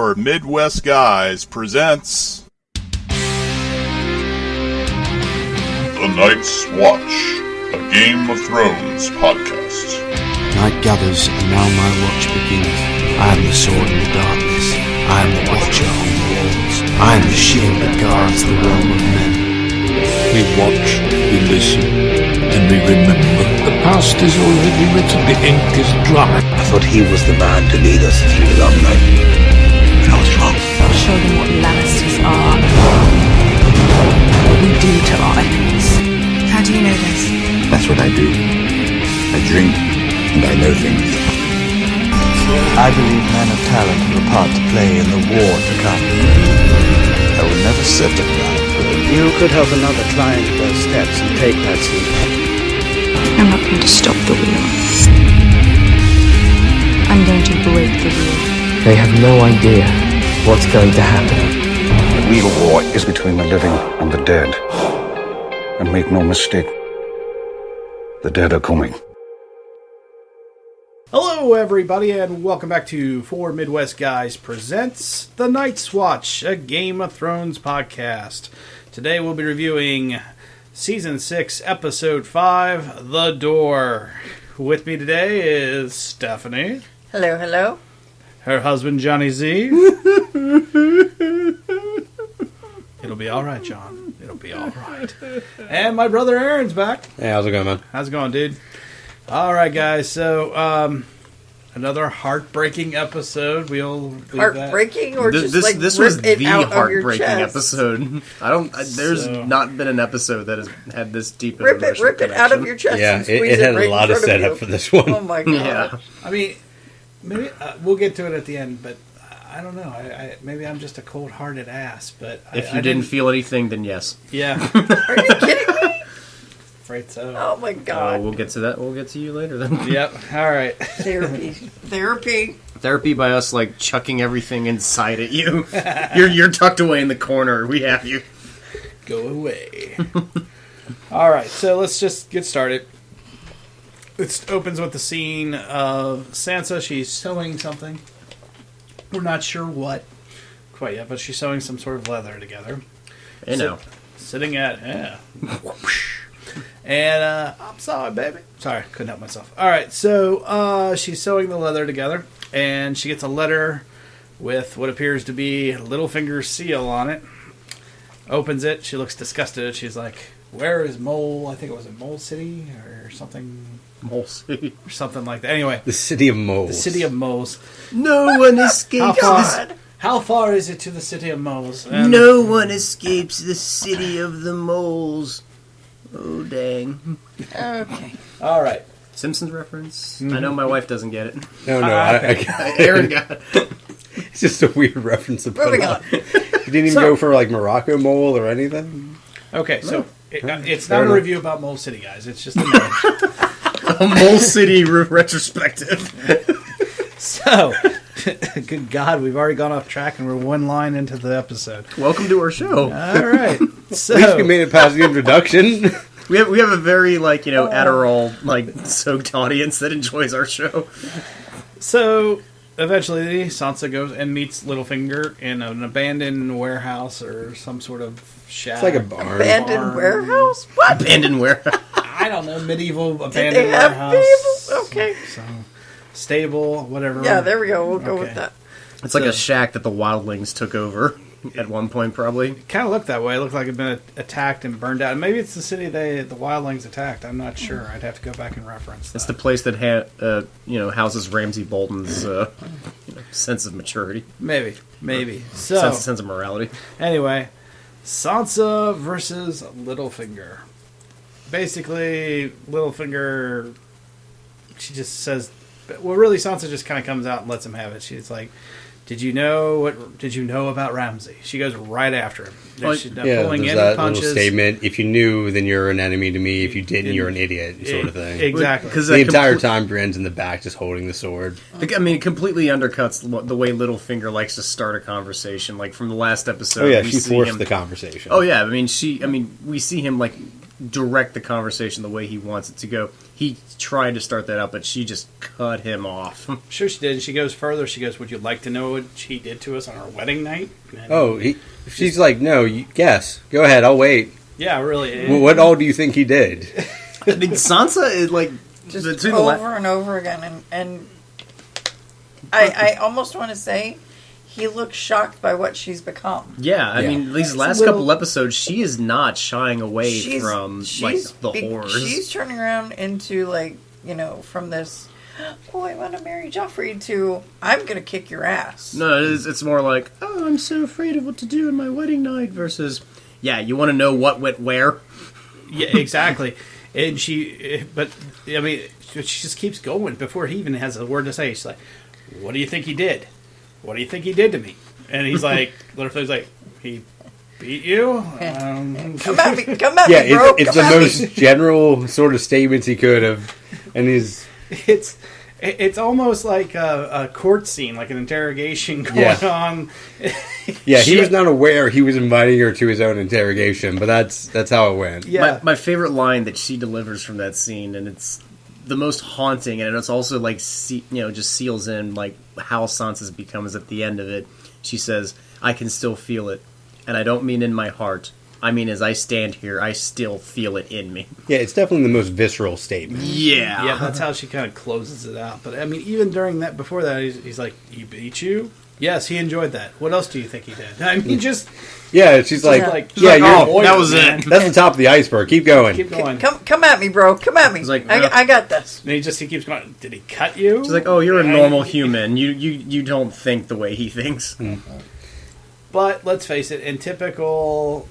4 Midwest Guys presents The Night's Watch, a Game of Thrones podcast. Night gathers, and now my watch begins. I am the sword in the darkness. I am the watcher on the walls. I am the shield that guards the realm of men. We watch, we listen, and we remember. The past is already written, the ink is dry. I thought he was the man to lead us through the long night, but I was wrong. I'll show them what Lannisters are. What we do to our enemies. How do you know this? That's what I do. I drink, and I know things. I believe men of talent have a part to play in the war to come. I will never set a ground for it. You could help another climb those steps and take that seat. I'm not going to stop the wheel. I'm going to break the wheel. They have no idea what's going to happen. The real war is between the living and the dead. And make no mistake, the dead are coming. Hello, everybody, and welcome back to 4 Midwest Guys presents The Night's Watch, a Game of Thrones podcast. Today we'll be reviewing Season 6, Episode 5, The Door. With me today is Stephanie. Hello, hello. Her husband, Johnny Z. It'll be alright, John. It'll be alright. And my brother Aaron's back. Hey, how's it going, man? How's it going, dude? Alright, guys, so, another heartbreaking episode. We'll heartbreaking, or just this like was rip it the out of your heartbreaking chest? episode. There's not been an episode that has had this deep of Rip emotional it connection. out of your chest. Yeah, and squeeze it had right a lot in of front setup you. for this one. Oh my god! Yeah, I mean, maybe we'll get to it at the end, but I don't know. Maybe I'm just a cold-hearted ass, but if you didn't feel anything, then yes. Yeah. Are you kidding me? Afraid so. Oh my god! We'll get to that. We'll get to you later then. Yep. All right. Therapy by us like chucking everything inside at you. You're tucked away in the corner. We have you. Go away. All right. So let's just get started. It opens with the scene of Sansa. She's sewing something. We're not sure what quite yet, but she's sewing some sort of leather together. Sitting at and I'm sorry, baby. Sorry, couldn't help myself. All right, so she's sewing the leather together, and she gets a letter with what appears to be Littlefinger's seal on it. Opens it. She looks disgusted. She's like, "Where is Mole? I think it was in Mole City or something." Mole City or something like that. Anyway, the City of Moles. The City of Moles. No one escapes. How far is it to the City of Moles? No one escapes the City of the Moles. Oh, dang. Okay. All right. Simpsons reference? Mm-hmm. I know my wife doesn't get it. No, Aaron got it. It's just a weird reference to put on. You didn't even go for, like, Morocco Mole or anything? Okay, so it's not a review about Mole City, guys. It's just a name. A Mole City retrospective. So, good God, we've already gone off track and we're one line into the episode. Welcome to our show. All right. So, at least we made it past the introduction. We have a very, Adderall, soaked audience that enjoys our show. So, eventually, Sansa goes and meets Littlefinger in an abandoned warehouse or some sort of shack. It's like a barn. Abandoned warehouse? What? Abandoned warehouse. I don't know, medieval abandoned Did they have warehouse. medieval? Okay. So, stable, whatever. Yeah, there we go. We'll go with that. It's like a shack that the wildlings took over at one point, probably. It kind of looked that way. It looked like it had been attacked and burned out. Maybe it's the city the wildlings attacked. I'm not sure. I'd have to go back and reference that. It's the place that houses Ramsay Bolton's sense of maturity. Maybe. So sense of morality. Anyway, Sansa versus Littlefinger. Basically, Littlefinger, she just says, well, really, Sansa just kind of comes out and lets him have it. She's like, Did you know about Ramsay? She goes right after him. She's not pulling any that punches. Little statement. If you knew, then you're an enemy to me. If you didn't, you're an idiot, sort of thing. Exactly. Because the entire time, Bran's in the back just holding the sword. I mean, it completely undercuts the way Littlefinger likes to start a conversation. Like from the last episode, oh yeah, she forced the conversation. Oh yeah, we see him direct the conversation the way he wants it to go. He tried to start that out, but she just cut him off. Sure she did. She goes further. She goes, would you like to know what he did to us on our wedding night? And she's like, no, yes, go ahead, I'll wait. Yeah, really. Well, what all do you think he did? I mean, Sansa is like... Just over and over again. And I almost want to say he looks shocked by what she's become. Yeah, I mean, these last couple episodes, she is not shying away from the horrors. She's turning around into, like, you know, from this, oh, I want to marry Joffrey, to, I'm going to kick your ass. No, it's more like, oh, I'm so afraid of what to do on my wedding night, versus, yeah, you want to know what went where? Yeah, exactly. And but, I mean, she just keeps going before he even has a word to say. She's like, what do you think he did? What do you think he did to me? And he's like, Littlefinger's like, he beat you? Come at me, bro. It's the most general sort of statements he could have. And he's... It's almost like a court scene, like an interrogation going on. Yeah, he was not aware he was inviting her to his own interrogation, but that's how it went. Yeah. My favorite line that she delivers from that scene, and it's the most haunting, and it's also like, just seals in like how Sansa's become is at the end of it. She says, I can still feel it, and I don't mean in my heart. I mean, as I stand here, I still feel it in me. Yeah, it's definitely the most visceral statement. Yeah. Yeah, that's how she kind of closes it out. But, I mean, even during that, before that, he's like, he beat you? Yes, he enjoyed that. What else do you think he did? I mean, just... Yeah, she's like, that was it. That's the top of the iceberg. Keep going. Keep going. Come at me, bro. Come at me. Like, I got this. And he keeps going, did he cut you? She's like, oh, you're a normal human. You don't think the way he thinks. But, let's face it, in typical...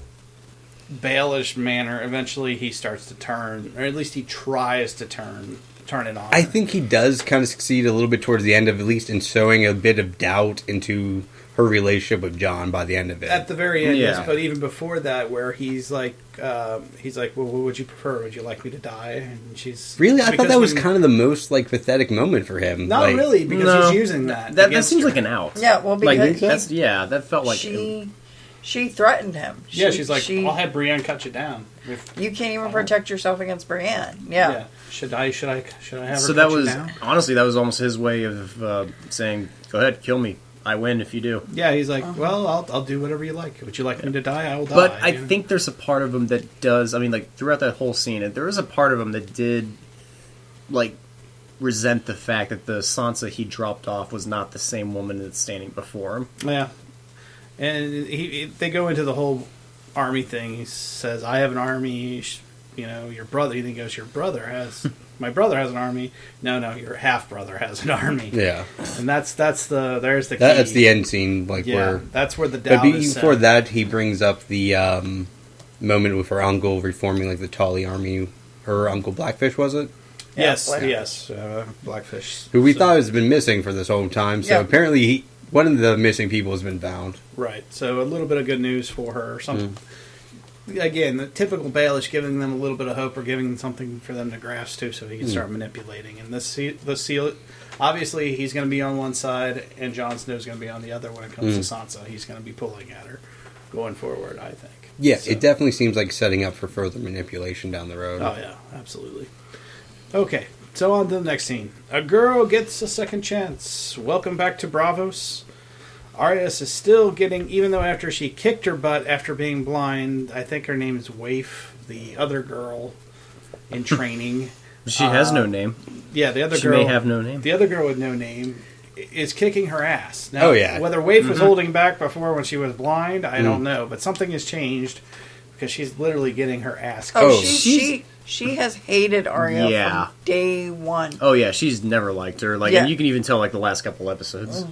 Baelish manner, eventually he starts to turn, or at least he tries to turn it on. I think he does kind of succeed a little bit towards the end, of at least in sowing a bit of doubt into her relationship with Jon by the end of it. At the very end, yes, but even before that, where he's like, well, what would you prefer? Would you like me to die? And she's really, I thought that was kind of the most like pathetic moment for him. Not like, really, because he's using that. That seems like an out. Yeah, well, because that felt like she threatened him. She's like, I'll have Brienne cut you down. You can't even protect yourself against Brienne. Yeah. Should I have her cut you down? So that was, honestly, that was almost his way of saying, go ahead, kill me. I win if you do. Yeah, he's like, well, I'll do whatever you like. Would you like me to die? I will die. But I think there's a part of him that does, I mean, like, throughout that whole scene, there is a part of him that did, like, resent the fact that the Sansa he dropped off was not the same woman that's standing before him. Yeah. And they go into the whole army thing. He says, I have an army, your brother. He goes, your brother has... My brother has an army. No, your half-brother has an army. Yeah. And there's the key. That's the end scene, where... that's where the doubt is set. Before that, he brings up the moment with her uncle reforming, like, the Tully army. Her uncle Blackfish, was it? Yes, Blackfish. Who we thought has been missing for this whole time. So apparently one of the missing people has been found. Right. So a little bit of good news for her. Again, the typical Baelish, giving them a little bit of hope or giving them something for them to grasp to, so he can start manipulating. And the seal, obviously, he's going to be on one side, and Jon Snow's going to be on the other when it comes to Sansa. He's going to be pulling at her going forward, I think. Yeah, so. It definitely seems like setting up for further manipulation down the road. Oh yeah, absolutely. Okay, so on to the next scene. A girl gets a second chance. Welcome back to Bravos. Arya is still getting, even though after she kicked her butt after being blind, I think her name is Waif, the other girl in training. She has no name. Yeah, the other girl. She may have no name. The other girl with no name is kicking her ass. Now, whether Waif was holding back before when she was blind, I don't know. But something has changed because she's literally getting her ass kicked. She has hated Arya from day one. Oh, yeah. She's never liked her. And you can even tell, the last couple episodes.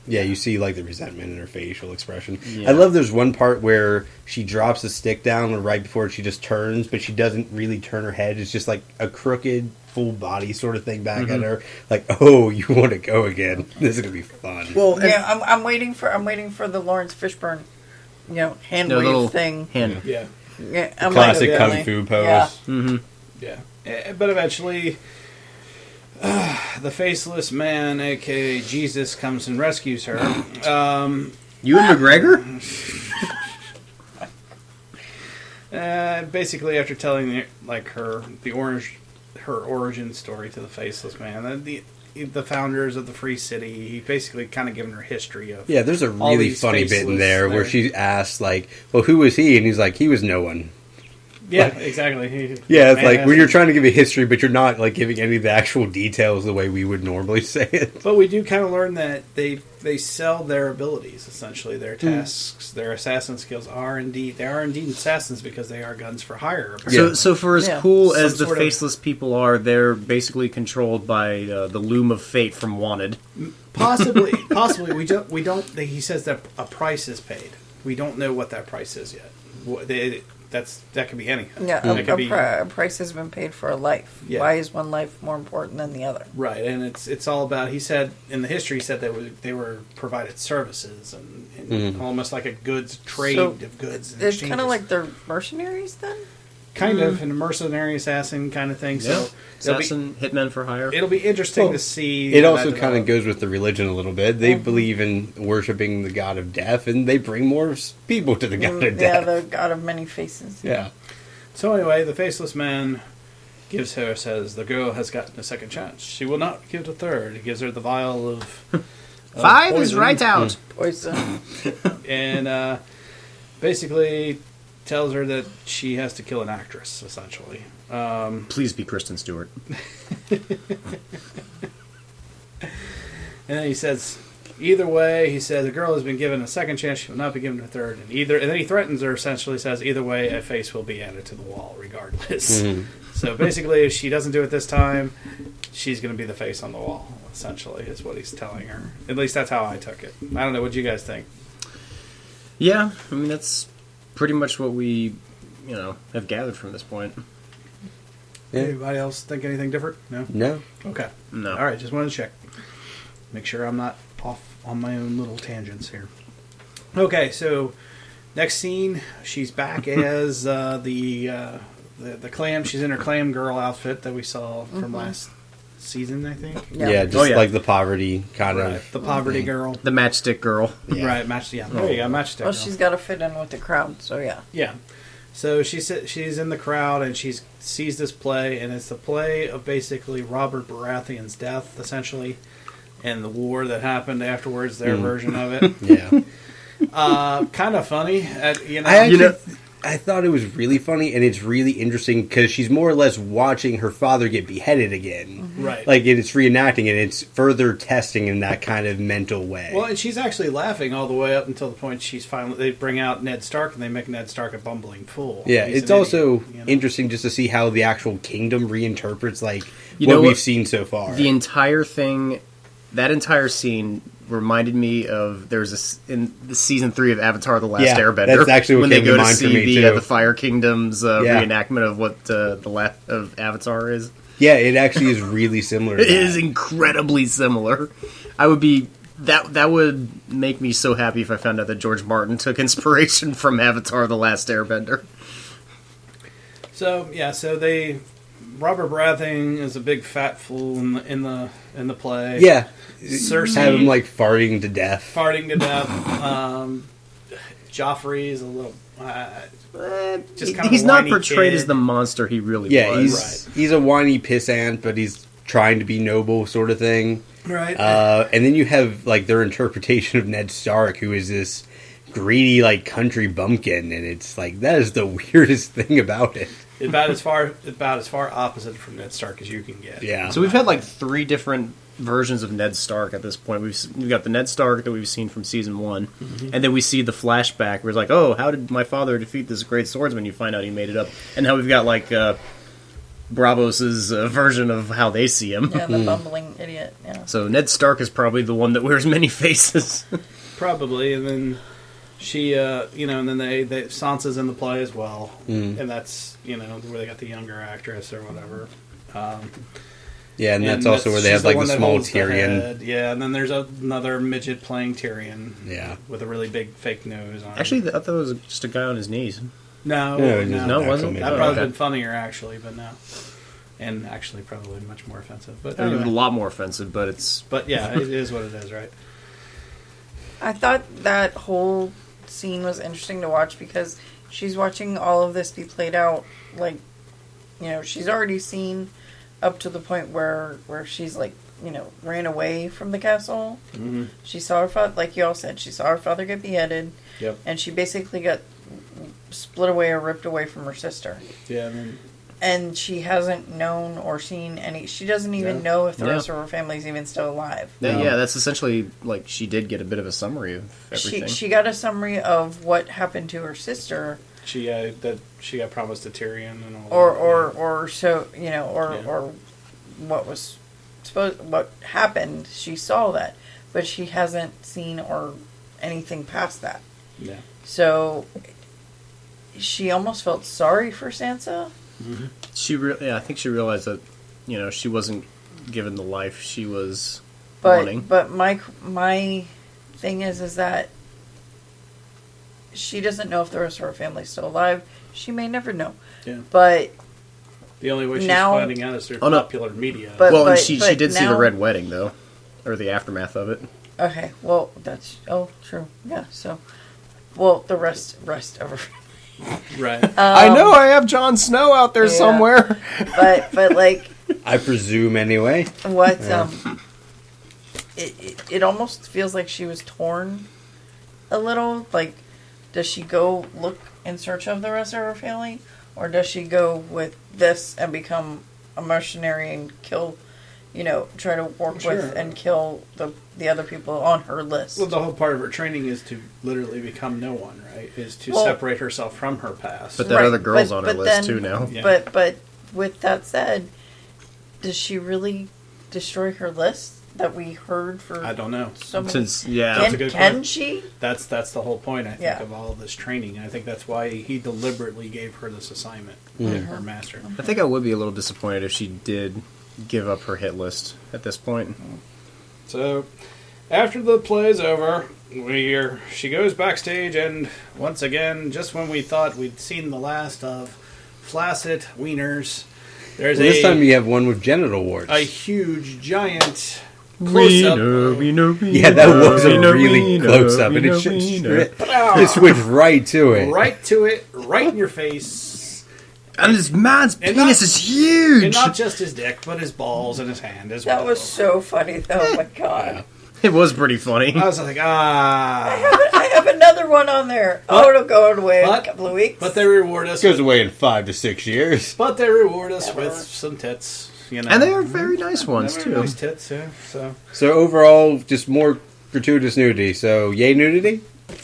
Yeah, you see, the resentment in her facial expression. Yeah. I love there's one part where she drops the stick down right before she just turns, but she doesn't really turn her head. It's just like a crooked, full body sort of thing back at her. Like, oh, you want to go again. This is going to be fun. Well, I'm waiting for the Lawrence Fishburne, hand wave thing. Hand. Yeah. I'm classic kung fu pose. Yeah. Mm-hmm. Yeah. But eventually... the faceless man, a.k.a. Jesus, comes and rescues her. Ewan McGregor? Basically, after telling her origin story to the Faceless Man, the founders of the Free City, he basically kind of given her history of. Yeah, there's a really funny bit in there where she asks, like, well, who was he? And he's like, he was no one. Yeah, exactly. Yeah, it's like when you're trying to give a history, but you're not like giving any of the actual details the way we would normally say it. But we do kind of learn that they sell their abilities, essentially their tasks, their assassin skills are indeed assassins because they are guns for hire. So for as cool as the Faceless people are, they're basically controlled by the loom of fate from Wanted. Possibly. We don't. He says that a price is paid. We don't know what that price is yet. That could be anything. Yeah, a price has been paid for a life. Yeah. Why is one life more important than the other? Right, and it's all about. He said in the history, he said that they were provided services and almost like a goods trade of goods. It's kind of like they're mercenaries then. Kind of, and a mercenary assassin kind of thing. Yeah. So assassin, hitmen for hire. It'll be interesting to see. It also kind of goes with the religion a little bit. They believe in worshiping the god of death, and they bring more people to the god of death. Yeah, the god of many faces. Yeah. So anyway, the Faceless Man says the girl has gotten a second chance. She will not give a third. He gives her the vial of 5 poison. is right out. Poison. And basically tells her that she has to kill an actress, essentially. Please be Kristen Stewart. And then he says, either way, he says, the girl has been given a second chance, she will not be given a third. And then he threatens her, essentially says, either way, a face will be added to the wall, regardless. So basically, if she doesn't do it this time, she's going to be the face on the wall, essentially, is what he's telling her. At least that's how I took it. I don't know, what do you guys think? Yeah, I mean, that's pretty much what we, have gathered from this point. Yeah. Anybody else think anything different? No? Okay. No. All right, just wanted to check. Make sure I'm not off on my own little tangents here. Okay, so next scene, she's back as the clam. She's in her clam girl outfit that we saw from last season, I think. Yeah, just like the poverty kind of. The poverty girl. The matchstick girl. Yeah. Right, matchstick. There you go, matchstick Well, girl. she's got to fit in with the crowd, so yeah. Yeah. So she's in the crowd and she sees this play, and it's the play of basically Robert Baratheon's death, essentially, and the war that happened afterwards, their version of it. Yeah. Kind of funny. I thought it was really funny, and it's really interesting because she's more or less watching her father get beheaded again. Right. Like, it's reenacting, and it's further testing in that kind of mental way. Well, and she's actually laughing all the way up until the point they bring out Ned Stark, and they make Ned Stark a bumbling fool. Yeah, He's it's an also idiot, interesting just to see how the actual kingdom reinterprets, like, what we've seen so far. The entire thing, that entire scene reminded me of in the season 3 of Avatar: The Last Airbender. That's actually what when came they go to mind see for me too. The Fire Kingdom's reenactment of what of Avatar is. Yeah, it actually is really similar. It is incredibly similar. That would make me so happy if I found out that George Martin took inspiration from Avatar: The Last Airbender. So Robert Baratheon is a big fat fool in the play. Yeah. Cersei have him like farting to death. Joffrey is a little just kind of he's a not whiny portrayed kid. as the monster he really was. He's a whiny pissant, but he's trying to be noble, sort of thing. Right. And then you have like their interpretation of Ned Stark, who is this greedy like country bumpkin, and it's like that is the weirdest thing about it. About as far opposite from Ned Stark as you can get. Yeah. So we've had like 3 different versions of Ned Stark at this point. We've got the Ned Stark that we've seen from season 1, and then we see the flashback where it's like, oh, how did my father defeat this great swordsman? You find out he made it up, and now we've got like Bravos's version of how they see him. Yeah, the bumbling idiot. Yeah. So Ned Stark is probably the one that wears many faces. Probably, and then she, and then they Sansa's in the play as well, and that's where they got the younger actress or whatever. Yeah, and that's also where they have like the small Tyrion. Yeah, and then there's another midget playing Tyrion. Yeah, with a really big fake nose on. Actually, I thought it was just a guy on his knees. No, it wasn't. That probably been funnier actually, but no. And actually, probably much more offensive. But anyway. A lot more offensive, but it's. But yeah, it is what it is, right? I thought that whole scene was interesting to watch because she's watching all of this be played out. Like, she's already seen up to the point where she's like, ran away from the castle. Mm-hmm. She saw her father, like you all said, she saw her father get beheaded. Yep. And she basically got split away or ripped away from her sister. Yeah, and she hasn't known or seen any. She doesn't even know if the rest of her family's even still alive. Yeah, that's essentially like she did get a bit of a summary of everything. She got a summary of what happened to her sister. That she got promised to Tyrion and all. Or what was what happened. She saw that, but she hasn't seen or anything past that. Yeah. So she almost felt sorry for Sansa. Mm-hmm. I think she realized that, she wasn't given the life she was But wanting. but my thing is that she doesn't know if the rest of her family's still alive. She may never know. Yeah. But the only way she's now, finding out is through popular media. And she did see the Red Wedding though, or the aftermath of it. Okay, well that's true. Yeah. So, the rest of her. Right. I know I have Jon Snow out there somewhere. But like I presume anyway. What it almost feels like she was torn a little. Like, does she go look in search of the rest of her family, or does she go with this and become a mercenary and kill, try to work with and kill the other people on her list? Well, the whole part of her training is to literally become no one, right? Is to separate herself from her past. But there are other girls on her list too now. Yeah. But with that said, does she really destroy her list that we heard for? I don't know. Since that's a good can point. she? That's the whole point. I think of all of this training, and I think that's why he deliberately gave her this assignment, her master. I think I would be a little disappointed if she did give up her hit list at this point. So, after the play is over, she goes backstage, and once again, just when we thought we'd seen the last of flaccid wieners, there's this time you have one with genital warts. a huge, giant close-up. Yeah, that was a really close-up, and it switched right to it. Right to it, right in your face. And this man's penis is huge! And not just his dick, but his balls and his hand as well. That was so funny, though. Oh, my God. It was pretty funny. I was like, I have another one on there. It'll go away in a couple of weeks. But they reward us. It goes away in 5 to 6 years. But they reward us with some tits, And they are very nice ones, too. Nice tits, yeah. So overall, just more gratuitous nudity. So, yay nudity?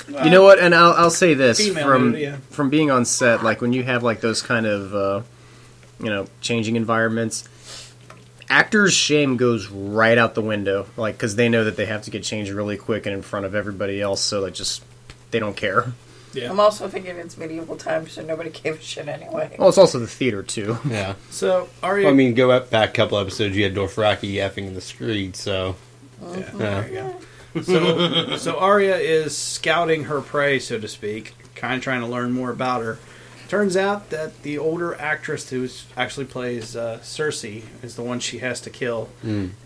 You know what? And I'll say this nudity, from being on set, like when you have like those kind of changing environments, actors' shame goes right out the window, like because they know that they have to get changed really quick and in front of everybody else, so like they don't care. Yeah. I'm also thinking it's medieval times, so nobody gave a shit anyway. Well, it's also the theater too. Yeah. So back a couple episodes. You had Dothraki effing in the street, so. There you go. So Arya is scouting her prey, so to speak, kind of trying to learn more about her. Turns out that the older actress who actually plays Cersei is the one she has to kill,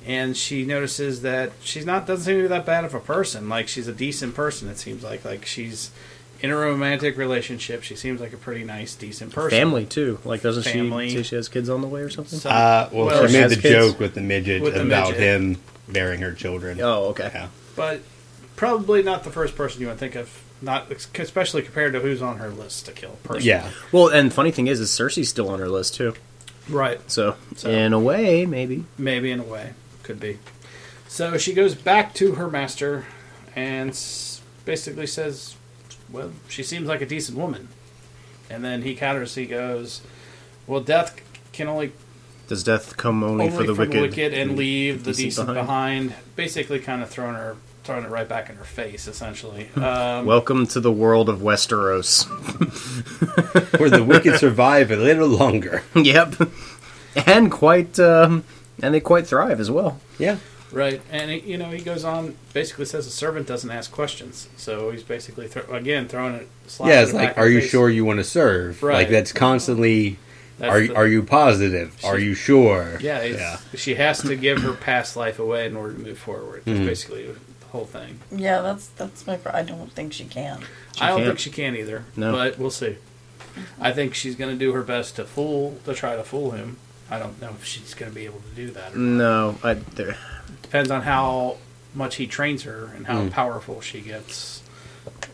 and she notices that doesn't seem to be that bad of a person. Like, she's a decent person. It seems like she's in a romantic relationship. She seems like a pretty nice, decent person. Family too. Like, doesn't she say she has kids on the way or something? She made the joke with the midget about him bearing her children. Oh, okay. Yeah. But probably not the first person you would think of. Not especially compared to who's on her list to kill. Personally. Yeah. Well, and funny thing is Cersei's still on her list too. Right. So in a way, maybe. Maybe in a way, could be. So she goes back to her master and basically says, "Well, she seems like a decent woman." And then he counters. He goes, "Well, death can only." Does death come only for the wicked and leave the decent behind? Basically, kind of throwing it right back in her face, essentially. Welcome to the world of Westeros, where the wicked survive a little longer. Yep, and they quite thrive as well. Yeah, right. And he goes on. Basically, says a servant doesn't ask questions. So he's basically throwing it. Yeah, it's like, are you sure you want to serve? Right. Like that's constantly. Are you positive? Are you sure? Yeah. She has to give her past life away in order to move forward. That's basically the whole thing. Yeah, that's my. I don't think she can. I don't think she can either. No. But we'll see. I think she's going to do her best to try to fool him. I don't know if she's going to be able to do that. Or No, depends on how much he trains her and how powerful she gets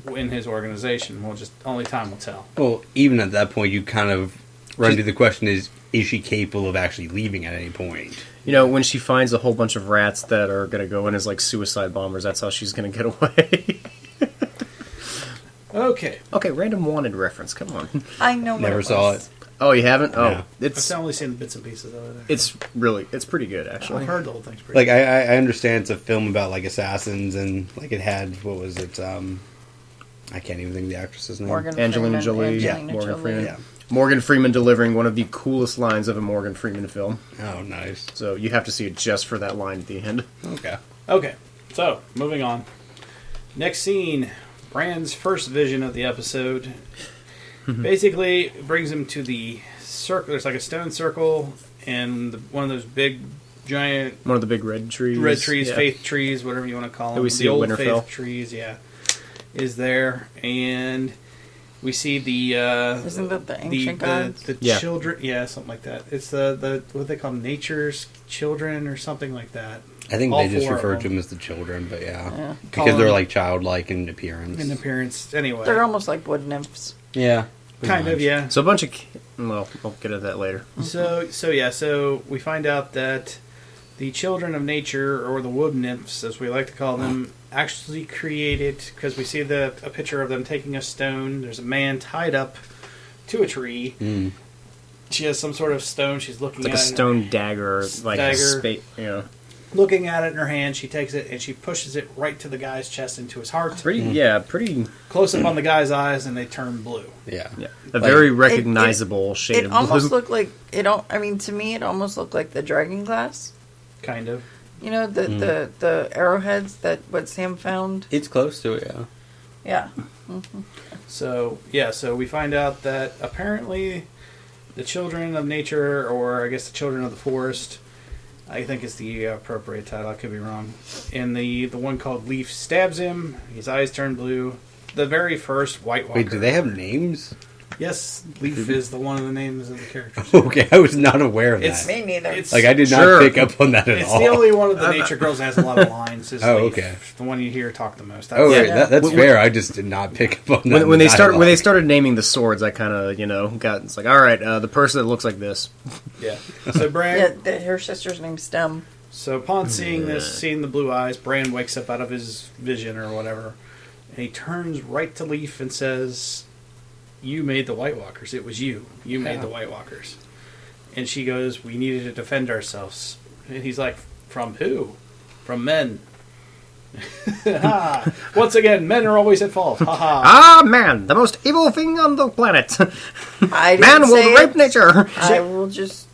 in his organization. Only time will tell. Well, even at that point, you kind of run to the question: is she capable of actually leaving at any point? When she finds a whole bunch of rats that are going to go in as like suicide bombers, that's how she's going to get away. Okay, random Wanted reference. Come on. I know. Never saw it. Oh, you haven't? No. Oh, I've only seen the bits and pieces of it. It's pretty good actually. I've heard the whole thing's pretty Like I understand it's a film about like assassins and like it had what was it? I can't even think of the actress's name. Angelina Jolie. Morgan Freeman. Yeah. Morgan Freeman delivering one of the coolest lines of a Morgan Freeman film. Oh, nice. So you have to see it just for that line at the end. Okay, so moving on. Next scene, Bran's first vision of the episode. Basically, brings him to the circle. There's like a stone circle, and one of those big, giant... One of the big red trees. Red trees, faith trees, whatever you want to call them. That we see the at old Winterfell. faith trees, is there. And we see the... Isn't that the ancient gods? The children... Yeah, something like that. It's the what they call nature's children or something like that. I think All they just four refer of to them as the children, but Call because they're them- like childlike in appearance. Anyway. They're almost like wood nymphs. Yeah. Kind of, yeah. So a bunch of... Well, we'll get into that later. So we find out that the children of nature, or the wood nymphs, as we like to call them, actually created, because we see a picture of them taking a stone. There's a man tied up to a tree. She has some sort of stone. She's looking at it. It's like a stone dagger, like Dagger. Looking at it in her hand, she takes it and she pushes it right to the guy's chest, into his heart. Pretty close up on the guy's eyes, and they turn blue. Yeah. A very recognizable shade of blue. It almost looked like to me, it almost looked like the dragon glass. Kind of. You know, the arrowheads that what Sam found. It's close to it, yeah. So we find out that apparently the children of nature, or I guess the children of the forest, I think is the appropriate title. I could be wrong. And the one called Leaf stabs him. His eyes turn blue. The very first White Walker. Wait, do they have names? Yes, Leaf is one of the names of the characters. Okay, I was not aware of that. Me neither. I did not pick up on that at all. It's the only one of the nature girls that has a lot of lines. Is Leaf. Okay. The one you hear talk the most. That's fair. I just did not pick up on that. When they started naming the swords, I kind of got, it's like, all right, the person that looks like this. Yeah. So Bran. Her sister's name's Stem. So upon seeing the blue eyes, Bran wakes up out of his vision or whatever, and he turns right to Leaf and says, "You made the White Walkers. It was you. You made the White Walkers." And she goes, "We needed to defend ourselves." And he's like, "From who?" "From men." Once again, men are always at fault. Man, the most evil thing on the planet. Man will rape nature. I will just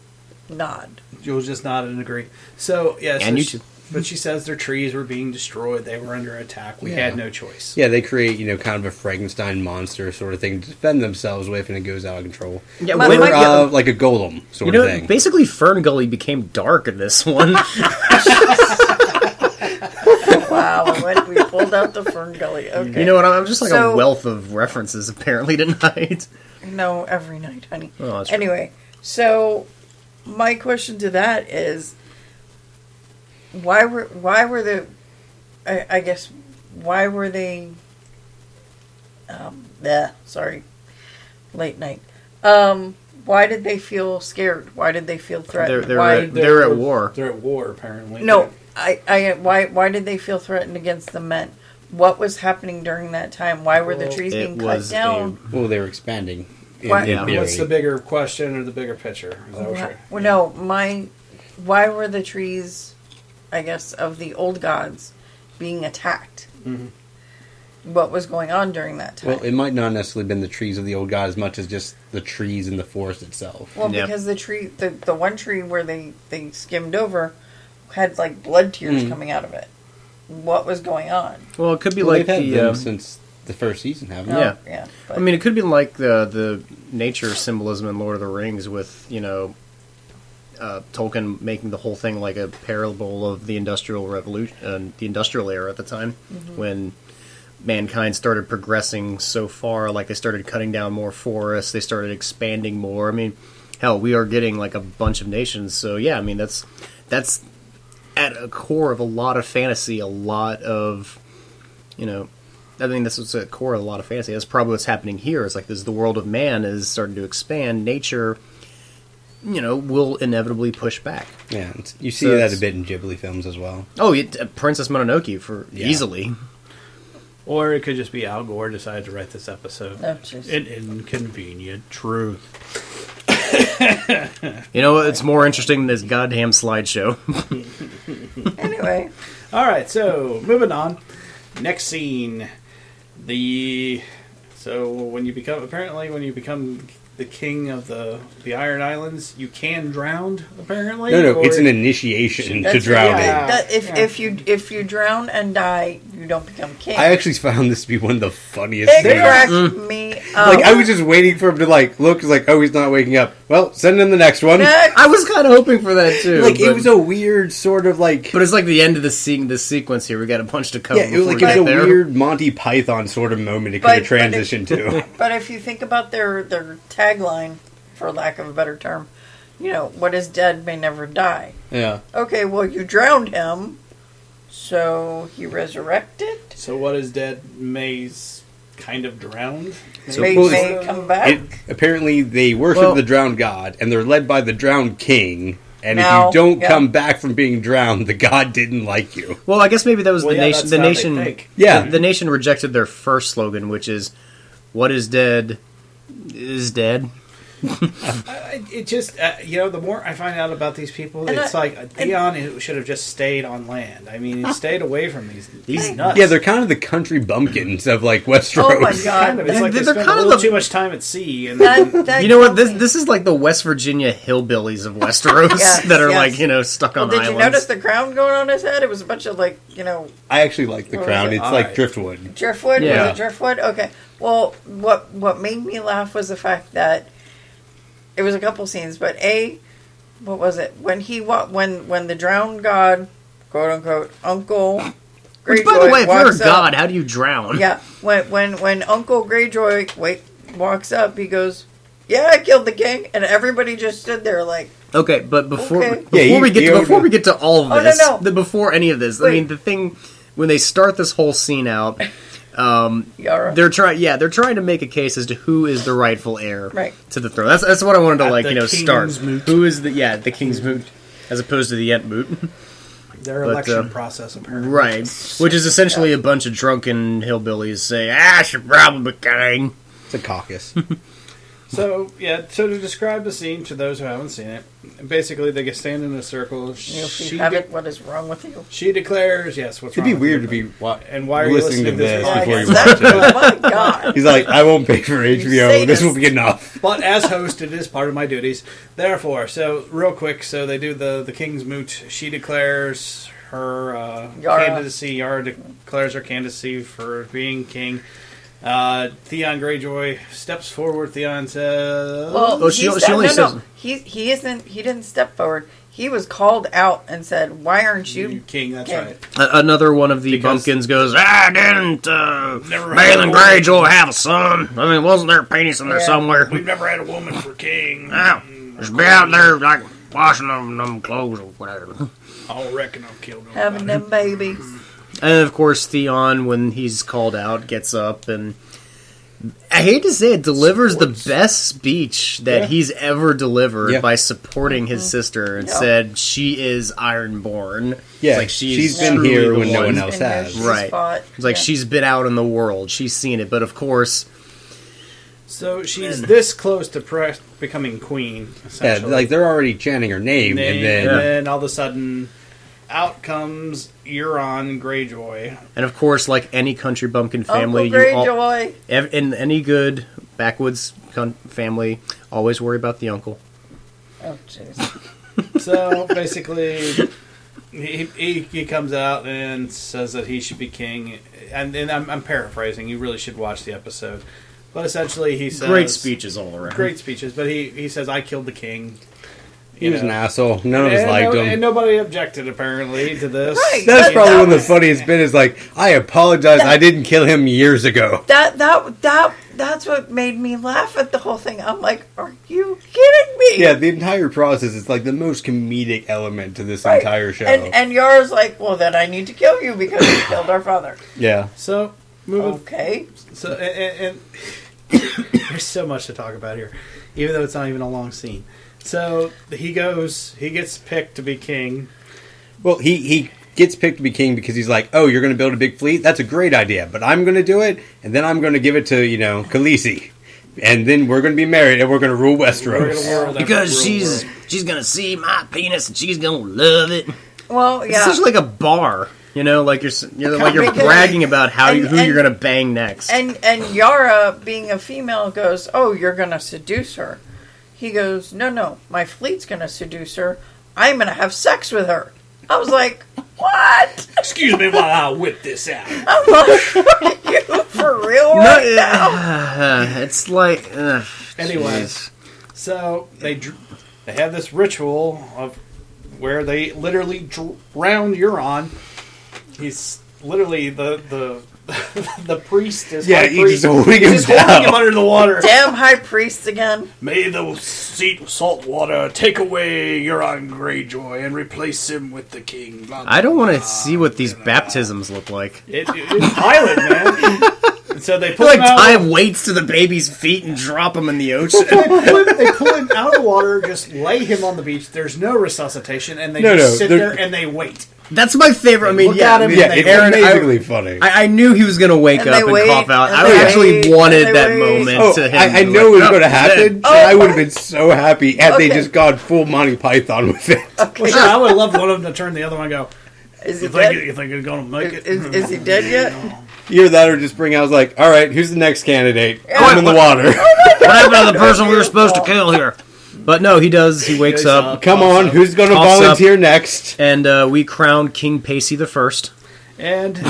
nod. You'll just nod and agree. So, yeah. And you too. But she says their trees were being destroyed. They were under attack. We had no choice. Yeah, they create, kind of a Frankenstein monster sort of thing to defend themselves with, and it goes out of control. Yeah, like a golem sort of thing. Basically, Fern Gully became dark in this one. Wow, we pulled out the Fern Gully. Okay. You know what? I'm just like a wealth of references apparently tonight. No, every night, honey. Oh, that's true. Anyway, so my question to that is, why were the, I guess, why were they? Sorry, late night. Why did they feel scared? Why did they feel threatened? They're at war. They're at war, apparently. No, why did they feel threatened against the men? What was happening during that time? Why were the trees being cut down? Well, they were expanding. What's the bigger question or the bigger picture? Is that why were the trees, I guess, of the old gods being attacked? Mm-hmm. What was going on during that time? Well, it might not necessarily been the trees of the old god as much as just the trees in the forest itself. Well, because the one tree where they skimmed over had like blood tears coming out of it. What was going on? Well, it could be they've had them since the first season, haven't they? Yeah. I mean, it could be like the nature symbolism in Lord of the Rings with, Tolkien making the whole thing like a parable of the Industrial Revolution, the Industrial era at the time, when mankind started progressing so far. Like, they started cutting down more forests, they started expanding more. I mean, hell, we are getting like a bunch of nations. So yeah, I mean, that's at a core of a lot of fantasy, a lot of, you know, I mean, this is at the core of a lot of fantasy. That's probably what's happening here. It's like this: the world of man is starting to expand. Nature, you know, will inevitably push back. Yeah, you see that a bit in Ghibli films as well. Oh, Princess Mononoke easily. Or it could just be Al Gore decided to write this episode. Oh, jeez. An inconvenient truth. You know, it's more interesting than this goddamn slideshow. Anyway. All right, so moving on. Next scene. So when you become the king of the Iron Islands, you can drown, apparently. No, it's an initiation to drowning. Yeah. If you drown and die, you don't become king. I actually found this to be one of the funniest things. It cracked me up. Like, I was just waiting for him to, like, look, like, oh, he's not waking up. Well, send in the next one. I was kind of hoping for that, too. Like, it was a weird sort of, like... But it's like the end of the sequence here. We got a bunch to cover. Yeah, it was a weird Monty Python sort of moment it could have transitioned to. But if you think about their tagline, for lack of a better term, you know, what is dead may never die. Yeah. Okay, well, you drowned him, so he resurrected? So what is dead may's kind of drowned? So may come back? Apparently, they worship the drowned god, and they're led by the drowned king. And now, if you don't come back from being drowned, the god didn't like you. Well, I guess maybe that was the nation. The nation, the nation rejected their first slogan, which is, "What is dead is dead." It just, you know, the more I find out about these people, it's like Theon should have just stayed on land. I mean, he stayed away from these nuts. Yeah, they're kind of the country bumpkins of, like, Westeros. Oh, my God. Kind of. It's like they're spend kind a of little too much time at sea. And you know what? This is like the West Virginia hillbillies of Westeros that are, like, you know, stuck on islands. Did you notice the crown going on his head? It was a bunch of, like, you know... I actually like the crown. It's like driftwood. Driftwood? Yeah. Was it driftwood? Okay. Well, what made me laugh was the fact that it was a couple scenes, but what was it? When when the drowned god, quote unquote, Uncle Greyjoy, by the way, if you're a god, how do you drown? Yeah, when Uncle Greyjoy walks up, he goes, "Yeah, I killed the king," and everybody just stood there like. Okay, but before we get to all of this, no. Before any of this, I mean, the thing when they start this whole scene out. They're trying to make a case as to who is the rightful heir to the throne. That's what I wanted to start. Moot. Who is the king's moot as opposed to the Ent moot? Their election process, apparently. Right, which is essentially a bunch of drunken hillbillies saying, "I should probably be king." It's a caucus. So to describe the scene to those who haven't seen it, basically they get stand in a circle. What is wrong with you? She declares, "Yes, what's It'd wrong?" be weird to be and why are you listening to this before you podcast? watch it? Oh my God! He's like, "I won't pay for HBO. This will be enough." But as host, it is part of my duties. Therefore, so real quick, so they do the king's moot. She declares her candidacy. Yara declares her candidacy for being king. Theon Greyjoy steps forward. Theon says, "Well, he isn't. He didn't step forward. He was called out and said, "Why aren't you king?" That's right. Another one of the bumpkins goes, didn't Balin Greyjoy have a son? I mean, wasn't there a penis in there somewhere? We've never had a woman for king. Just be out there like washing them clothes or whatever. I reckon I'll kill them. having them babies?" And of course, Theon, when he's called out, gets up and, I hate to say it, delivers the best speech that he's ever delivered by supporting his sister and said she is Ironborn. Yeah, like she's been here when no one else has. Right. It's like she's been out in the world. She's seen it. But of course... So she's this close to becoming queen, essentially. Yeah, like they're already chanting her name. And then all of a sudden... out comes Euron Greyjoy. And of course, like any country bumpkin family, in any good backwoods family, always worry about the uncle. Oh, jeez. So basically, he comes out and says that he should be king. And I'm paraphrasing. You really should watch the episode. But essentially, he says great speeches all around. Great speeches, but he says, "I killed the king." He was an asshole. None of us liked him. And nobody objected, apparently, to this. Right. That's probably one of the funniest bit is like, I apologize, I didn't kill him years ago. That's what made me laugh at the whole thing. I'm like, are you kidding me? Yeah, the entire process is like the most comedic element to this entire show. And Yara's like, well, then I need to kill you because you killed our father. Yeah. So, moving. Okay. So, and there's so much to talk about here, even though it's not even a long scene. So, he gets picked to be king. Well, he gets picked to be king because he's like, oh, you're going to build a big fleet? That's a great idea, but I'm going to do it, and then I'm going to give it to, Khaleesi. And then we're going to be married, and we're going to rule Westeros. Because she's going to see my penis, and she's going to love it. Well, yeah. It's just like a bar. Like you're bragging about who you're going to bang next. And Yara, being a female, goes, oh, you're going to seduce her. He goes, no, my fleet's going to seduce her. I'm going to have sex with her. I was like, what? Excuse me while I whip this out. I'm like, are you for real now? It's like... Anyways, so they have this ritual of where they literally drown Euron. He's literally the priest is high priest. He's holding him under the water. Damn high priest again. May the salt water take away Euron Greyjoy and replace him with the king. Blah, blah, I don't want to see what these baptisms look like. It's violent, man. And so they tie weights to the baby's feet and drop him in the ocean. They pull him out of the water, just lay him on the beach. There's no resuscitation, and they sit there and they wait. That's my favorite. It's amazingly funny. I knew he was going to wake up and cough out. I actually wanted that moment to him. I know it was going to happen, and I would have been so happy had they just gone full Monty Python with it. Okay. Well, sure, I would have loved one of them to turn the other one and go, you think he's going to make it? Is he dead yet? Either that or just bring out, like, all right, who's the next candidate? Come in the water. What happened to the person we were supposed to kill here? But no, he does. He wakes up. Come on, who's going to volunteer next? And we crown King Pacey the First. And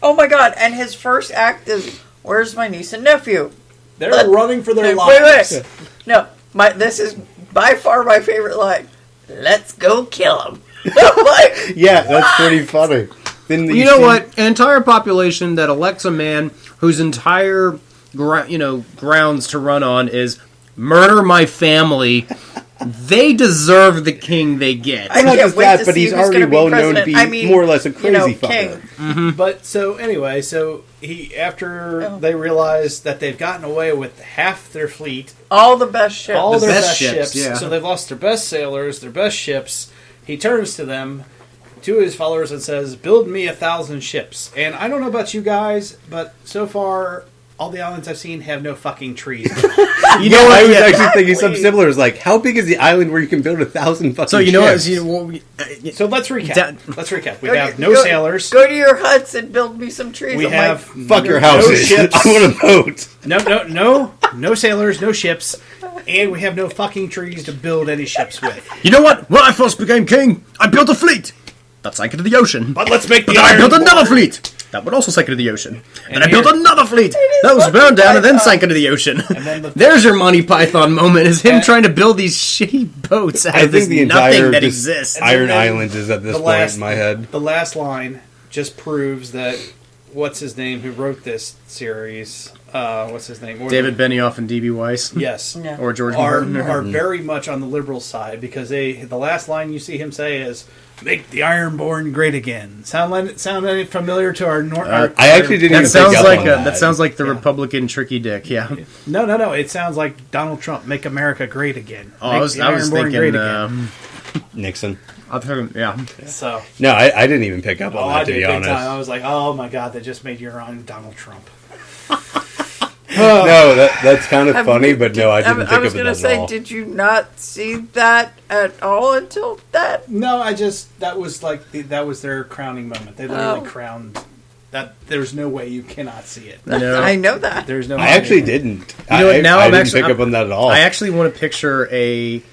oh my god! And his first act is, "Where's my niece and nephew?" They're running for their lives. Wait. No, this is by far my favorite line. Let's go kill him. Yeah, that's pretty funny. Then you know what? An entire population that elects a man whose entire grounds to run on is murder my family. They deserve the king they get. Well, not just that, but he's already well known to be more or less a crazy fucker. Mm-hmm. But so anyway, after they realize that they've gotten away with half their fleet, all the best ships, all their best ships, so they've lost their best sailors, their best ships. He turns to them, to his followers, and says, "Build me 1,000 ships." And I don't know about you guys, but so far, all the islands I've seen have no fucking trees. I was actually thinking something similar. It's like, how big is the island where you can build 1,000 fucking ships? So let's recap. We have no sailors. Go to your huts and build me some trees. We have fuck your houses. No ships. I want a boat. No sailors, no ships, and we have no fucking trees to build any ships with. You know what? When I first became king, I built a fleet that sank into the ocean. But let's make I built another fleet that would also sink into the ocean. And I built another fleet that was burned down and then sank into the ocean. There's your Monty Python moment, is him trying to build these shitty boats out of this nothing that exists. Iron Islands is at this point in my head. The last line just proves that, what's his name, who wrote this series, what's his name? David Benioff and D.B. Weiss. Yes. Yeah. Or George Martin. Are very much on the liberal side, because the last line you see him say is, "Make the Ironborn great again." Sound any familiar to our? I actually didn't even pick up on that. That sounds like the Republican tricky dick. Yeah. No. It sounds like Donald Trump. Make America great again. Oh, I was thinking Nixon. Yeah. So no, I didn't even pick up on that. To be honest, I was like, oh my god, they just made Euron Donald Trump. No, that's kind of funny, but no, I didn't pick up on that. I was going to say, did you not see that at all until that? No, that was their crowning moment. They literally crowned that. There's no way you cannot see it. No. I know that. There's no. I actually didn't. You know what? Now I didn't pick up on that at all. I actually want to picture a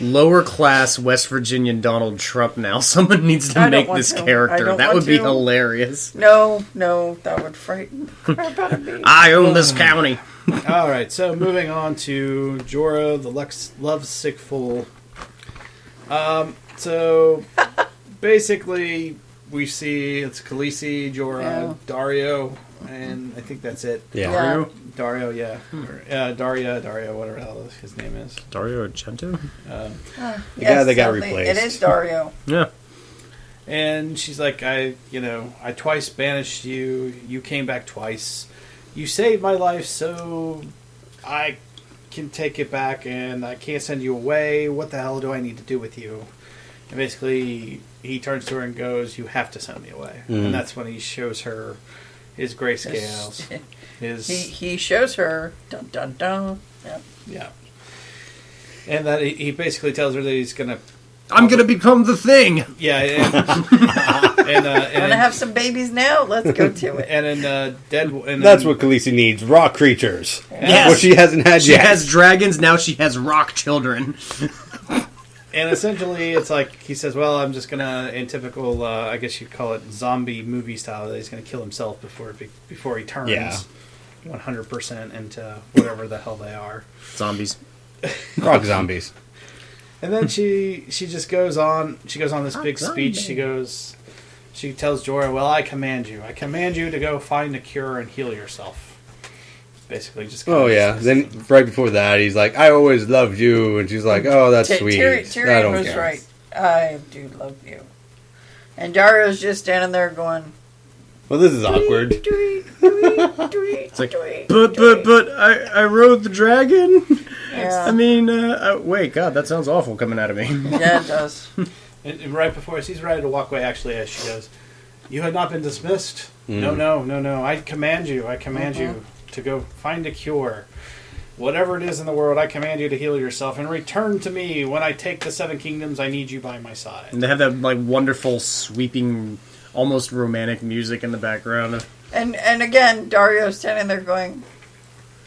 lower class West Virginian Donald Trump now. Someone needs to make this character. That would be hilarious. No, that would frighten the crap out of me. I own this county. All right, so moving on to Jorah, the lovesick fool. So basically, we see it's Khaleesi, Jorah, Dario, and I think that's it. Yeah. Dario, yeah. Dario, whatever the hell his name is. Dario Argento? The guy that got replaced. It is Dario. Yeah. And she's like, I twice banished you. You came back twice. You saved my life, so I can take it back, and I can't send you away. What the hell do I need to do with you? And basically, he turns to her and goes, you have to send me away. And that's when he shows her his grayscales. He shows her. Dun, dun, dun. Yep. Yeah. And that he basically tells her that he's going to... I'm going to become the thing! Yeah, and Want to have some babies now? Let's go to it. And in Dead... And That's what Khaleesi needs. Rock creatures. Yes. What she hasn't had yet. She has dragons, now she has rock children. And essentially, it's like, he says, well, I'm just going to, in typical, I guess you'd call it zombie movie style, that he's going to kill himself before he turns 100% into whatever the hell they are. Zombies. Rock zombies. And then she just goes on this big speech. She tells Jorah, well, I command you to go find a cure and heal yourself. Basically, just then right before that, he's like, I always loved you, and she's like, oh, that's sweet. Tyrion was right. I do love you. And Dario's just standing there going, well, this is awkward. It's like, but I rode the dragon. Yeah. I mean, wait, God, that sounds awful coming out of me. Yeah, it does. And right before he's ready to walk away, actually, as she goes, you had not been dismissed. No. I command you to go find a cure. Whatever it is in the world, I command you to heal yourself and return to me. When I take the 7 kingdoms, I need you by my side. And they have that like wonderful, sweeping, almost romantic music in the background. And again, Dario's standing there going,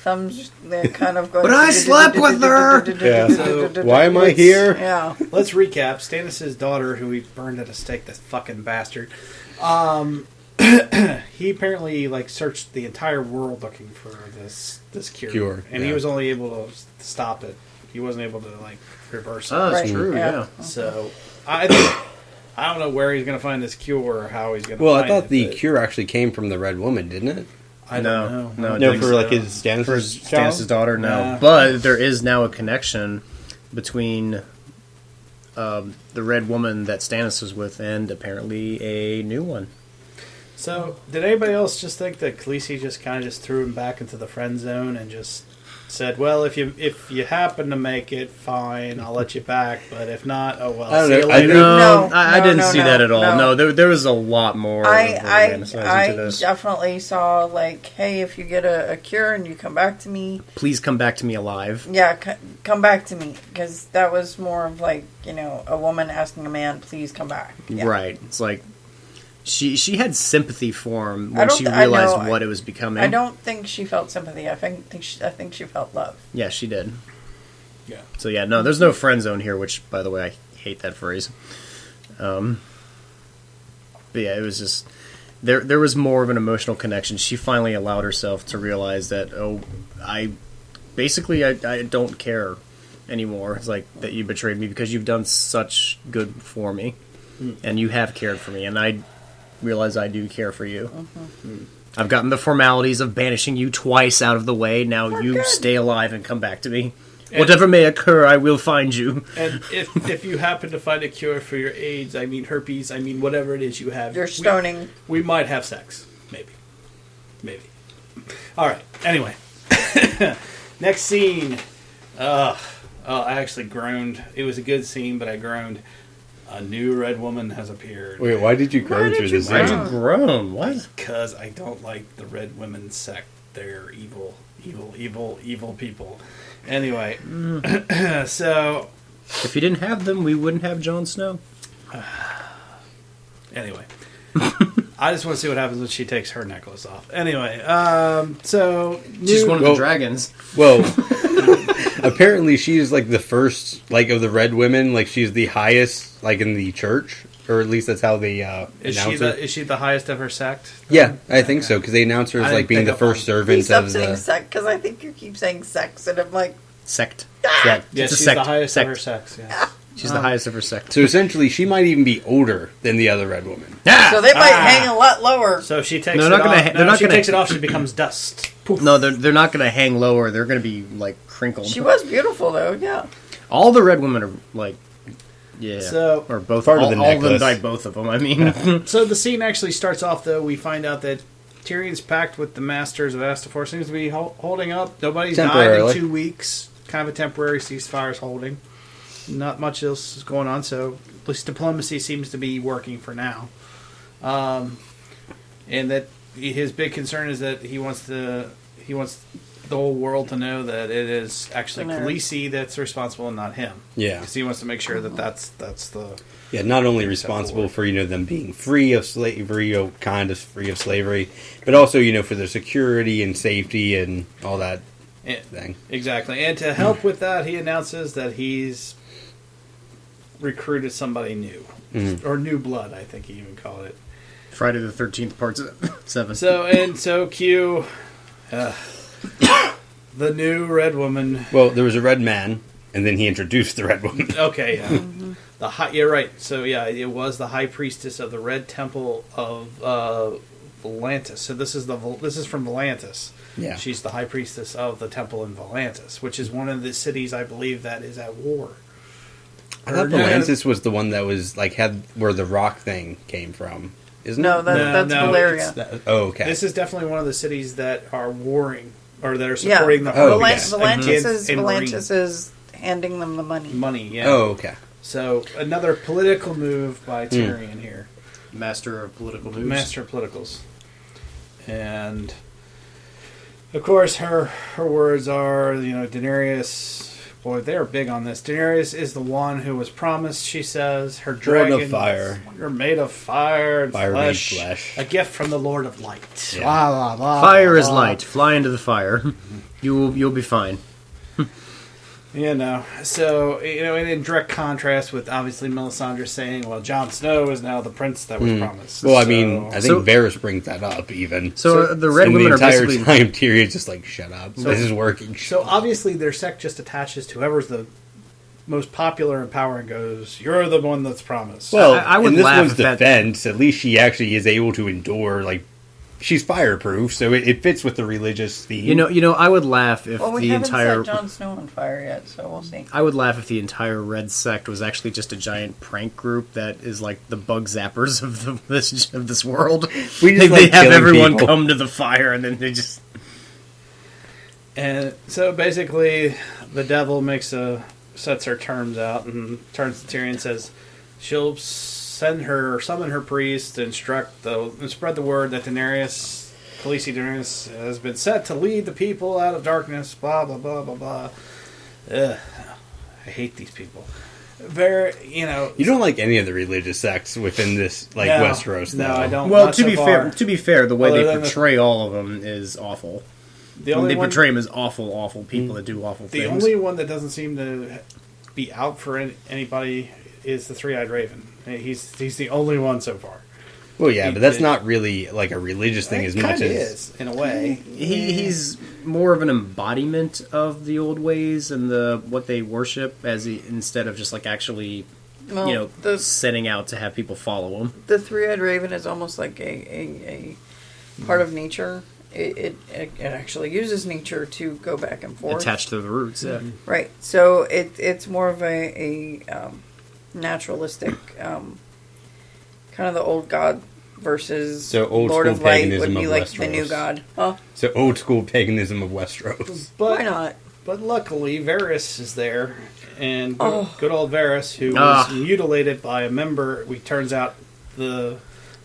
they're kind of going. But I slept with her. Yeah. So, why am I here? Yeah. Let's recap. Stannis' daughter, who he burned at a stake, that fucking bastard. He apparently searched the entire world looking for this cure, and he was only able to stop it. He wasn't able to reverse it. Oh, that's true. Yeah. So I don't know where he's going to find this cure or how he's going to. Well, find I thought it, the cure actually came from the Red Woman, didn't it? I don't know. No, for his Stannis' daughter. No, but there is now a connection between the Red Woman that Stannis was with and apparently a new one. So, did anybody else just think that Khaleesi just kind of threw him back into the friend zone and just said, "Well, if you happen to make it, fine, I'll let you back. But if not, oh well, see you later." I didn't see that at all. No, there was a lot more. I definitely saw hey, if you get a cure and you come back to me, please come back to me alive. Yeah, come back to me, because that was more of a woman asking a man, please come back. Yeah. Right. It's like. She had sympathy for him when she realized what it was becoming. I don't think she felt sympathy. I think she felt love. Yeah, she did. Yeah. So no, there's no friend zone here, which, by the way, I hate that phrase. But yeah, it was just there was more of an emotional connection. She finally allowed herself to realize that I don't care anymore. It's like that you betrayed me because you've done such good for me, and you have cared for me, and I realize I do care for you. I've gotten the formalities of banishing you twice out of the way. Now stay alive and come back to me. And whatever may occur, I will find you. And if you happen to find a cure for your AIDS, herpes, whatever it is you have, you're stoning. We might have sex, maybe. All right. Anyway, next scene. I actually groaned. It was a good scene, but I groaned. A new Red Woman has appeared. Wait, why did you groan through this? Why did you groan? What? Because I don't like the Red Women sect. They're evil people. Anyway, so... If you didn't have them, we wouldn't have Jon Snow. Anyway. I just want to see what happens when she takes her necklace off. Anyway, so... She's one of the dragons. Well... Apparently, she's the first of the Red Women. She's the highest in the church, or at least that's how they announce her. Is she the highest of her sect? Yeah, I think so, because they announce her as being the first servant of the... saying sect, because I think you keep saying sex, and I'm like... Sect. Yeah, she's the highest of her sex, yes. She's the highest of her sect. So essentially, she might even be older than the other red woman. So they might hang a lot lower. So she takes No, it not off. gonna ha- they're not she gonna- takes it off, she becomes dust. Poof. No, they're not going to hang lower. They're going to be like crinkled. She was beautiful though, yeah. All the red women are like, yeah, So- or both. Part of all, the all of them necklace. died. Both of them. I mean, So the scene actually starts off, though. We find out that Tyrion's pact with the Masters of Astafor seems to be holding up. Nobody's died in Temporarily. 2 weeks. Kind of a temporary ceasefire is holding. Not much else is going on, so at least diplomacy seems to be working for now. And that his big concern is that he wants the whole world to know that it is actually Khaleesi that's responsible and not him. Yeah. Because he wants to make sure that that's the... Yeah, not only responsible for, them being free of slavery, kind of free of slavery, but also, for their security and safety and all that thing. Exactly. And to help with that, he announces that he's recruited somebody new. Or new blood, I think he even called it. Friday the 13th, part 7. So Q, the new red woman. Well, there was a red man, and then he introduced the red woman. Okay, yeah. You're right. So yeah, it was the high priestess of the Red Temple of Volantis. So this is from Volantis. Yeah. She's the high priestess of the temple in Volantis, which is one of the cities I believe that is at war. I thought Volantis was the one that was had where the rock thing came from. Isn't No, it? that's Valeria. Okay. This is definitely one of the cities that are warring or that are supporting the Volantis is handing them the money. Money, yeah. Oh, okay. So another political move by Tyrion here. Master of political moves. Master of politicals. And of course her words are, Daenerys, boy, they're big on this. Daenerys is the one who was promised, she says, her dragons of fire. are made of fire and flesh. A gift from the Lord of Light. Yeah. Blah, blah, blah, Fire blah, is blah. light. Fly into the fire. You'll be fine. So, and in direct contrast with obviously Melisandre saying, well, Jon Snow is now the prince that was promised. Well, I think Varys brings that up even. So the red women the are entire basically... time Tyrion's just like, shut up. This is working. So obviously their sect just attaches to whoever's the most popular and power and goes, you're the one that's promised. Well, I would in this laugh one's if that- defense, at least she actually is able to endure, she's fireproof, so it fits with the religious theme. I would laugh if We the haven't entire... set Jon Snow on fire yet, so we'll see. I would laugh if the entire red sect was actually just a giant prank group that is like the bug zappers of this world. We just they have killing everyone people. come to the fire and then they just... And so basically the devil sets her terms out and turns to Tyrion and says she'll summon her priest and spread the word that Khaleesi Daenerys has been set to lead the people out of darkness, blah, blah, blah, blah, blah. Ugh. I hate these people. You don't like any of the religious sects within this, Westeros, though. No, I don't. Well, Not to so be fair, the way Other they than portray all of them is awful. The only one, portray them as awful people that do awful the things. only one that doesn't seem to be out for anybody is the Three-Eyed Raven. He's the only one so far. Well, yeah, but that's not really a religious thing as much as... is, in a way. He's more of an embodiment of the old ways and what they worship instead of just actually, setting out to have people follow him. The Three-Eyed Raven is almost like a part of nature. It actually uses nature to go back and forth. Attached to the roots, yeah. Right. So it's more of a naturalistic, kind of the old god versus old Lord school of Light paganism would be of like Westeros. the new god. Huh? So old school paganism of Westeros. But, why not? But luckily, Varys is there, and good old Varys, who was mutilated by a member. It turns out the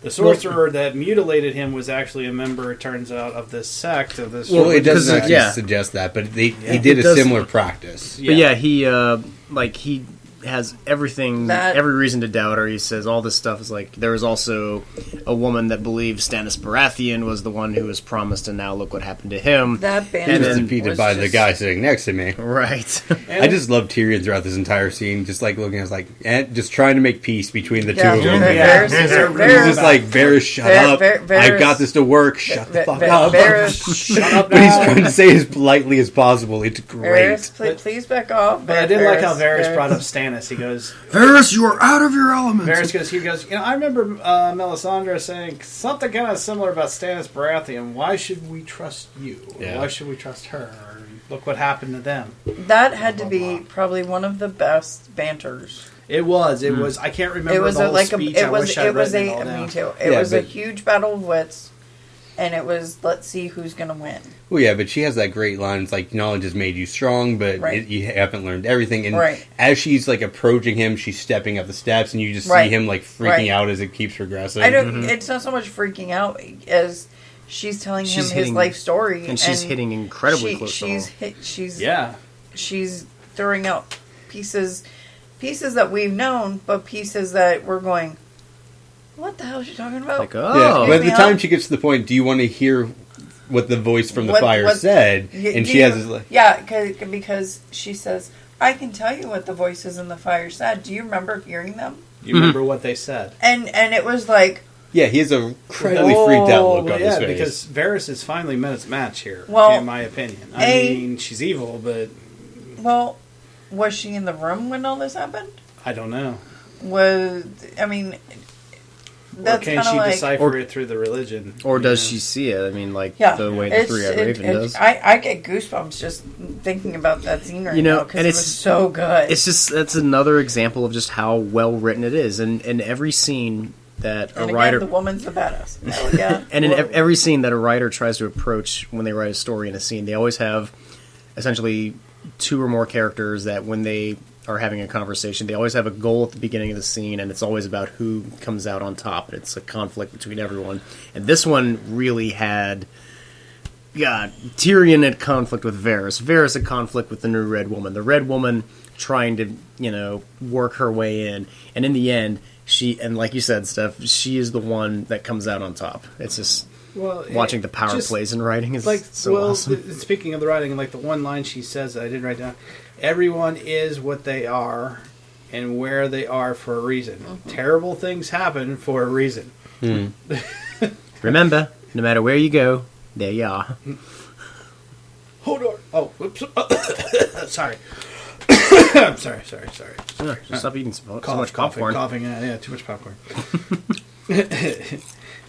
sorcerer that mutilated him was actually a member, it turns out, of this sect. Of this. Well, it doesn't actually suggest that, but he did a similar practice. But he he has every reason to doubt her. He says all this stuff is there was also a woman that believed Stannis Baratheon was the one who was promised, and now look what happened to him. That band he was defeated by the guy sitting next to me. Right. I just love Tyrion throughout this entire scene, just looking at us just trying to make peace between the two of them. Varys, He's just Varys, shut up. I've got this to work. Shut the fuck up. Shut up now. But he's trying to say as politely as possible. It's great. Varys, please back off. But I did like how Varys brought up Stannis Stannis. He goes, Varys, you are out of your element. Varys goes, I remember Melisandre saying something kind of similar about Stannis Baratheon. Why should we trust you? Yeah. Why should we trust her? Look what happened to them. That had to be probably one of the best banters. It was. It was. I can't remember It was the whole like speech. it I was. wish I'd It was written it all a. down. Me too. It was a huge battle of wits, and it was let's see who's gonna win. Well, yeah, but she has that great line. It's like knowledge has made you strong, but Right. you haven't learned everything. And Right. as she's like approaching him, she's stepping up the steps, and you just Right. see him like freaking Right. out as it keeps progressing. I don't. It's not so much freaking out as she's telling him his life story, and she's hitting incredibly close to home. She's throwing out pieces that we've known, but pieces that we're going, what the hell is she talking about? Like, Yeah, but at the time she gets to the point, do you want to hear what the voice from the fire said? And she has this like, because she says, I can tell you what the voices in the fire said. Do you remember hearing them? You remember what they said? And it was like, yeah, he has a incredibly freaked out look on his face. Because Varys has finally met its match here, Well, in my opinion. I mean, she's evil, but... Well, was she in the room when all this happened? I don't know. That's or can kinda she like, decipher it through the religion? Or does she see it? I mean, like the way the it's- Three-Eyed Raven does. I get goosebumps just thinking about that scene right now because and it it's was so good. It's just that's another example of just how well written it is, and every scene that and a writer, again, the woman's the badass. Hell yeah. and in every scene that a writer tries to approach when they write a story in a scene, they always have essentially two or more characters that when they are having a conversation, they always have a goal at the beginning of the scene, and it's always about who comes out on top. It's a conflict between everyone, and this one really had. Tyrion had conflict with Varys. Varys had conflict with the new Red Woman. The Red Woman trying to, work her way in, and in the end, and like you said, Steph, she is the one that comes out on top. It's just watching the power plays in writing is awesome. Speaking of the writing, like the one line she says that I didn't write down, everyone is what they are and where they are for a reason. Mm-hmm. Terrible things happen for a reason. Remember, no matter where you go, there you are. Hold on. Oh, whoops. Sorry. I'm sorry. Stop eating so much popcorn. Coughing. Yeah, too much popcorn.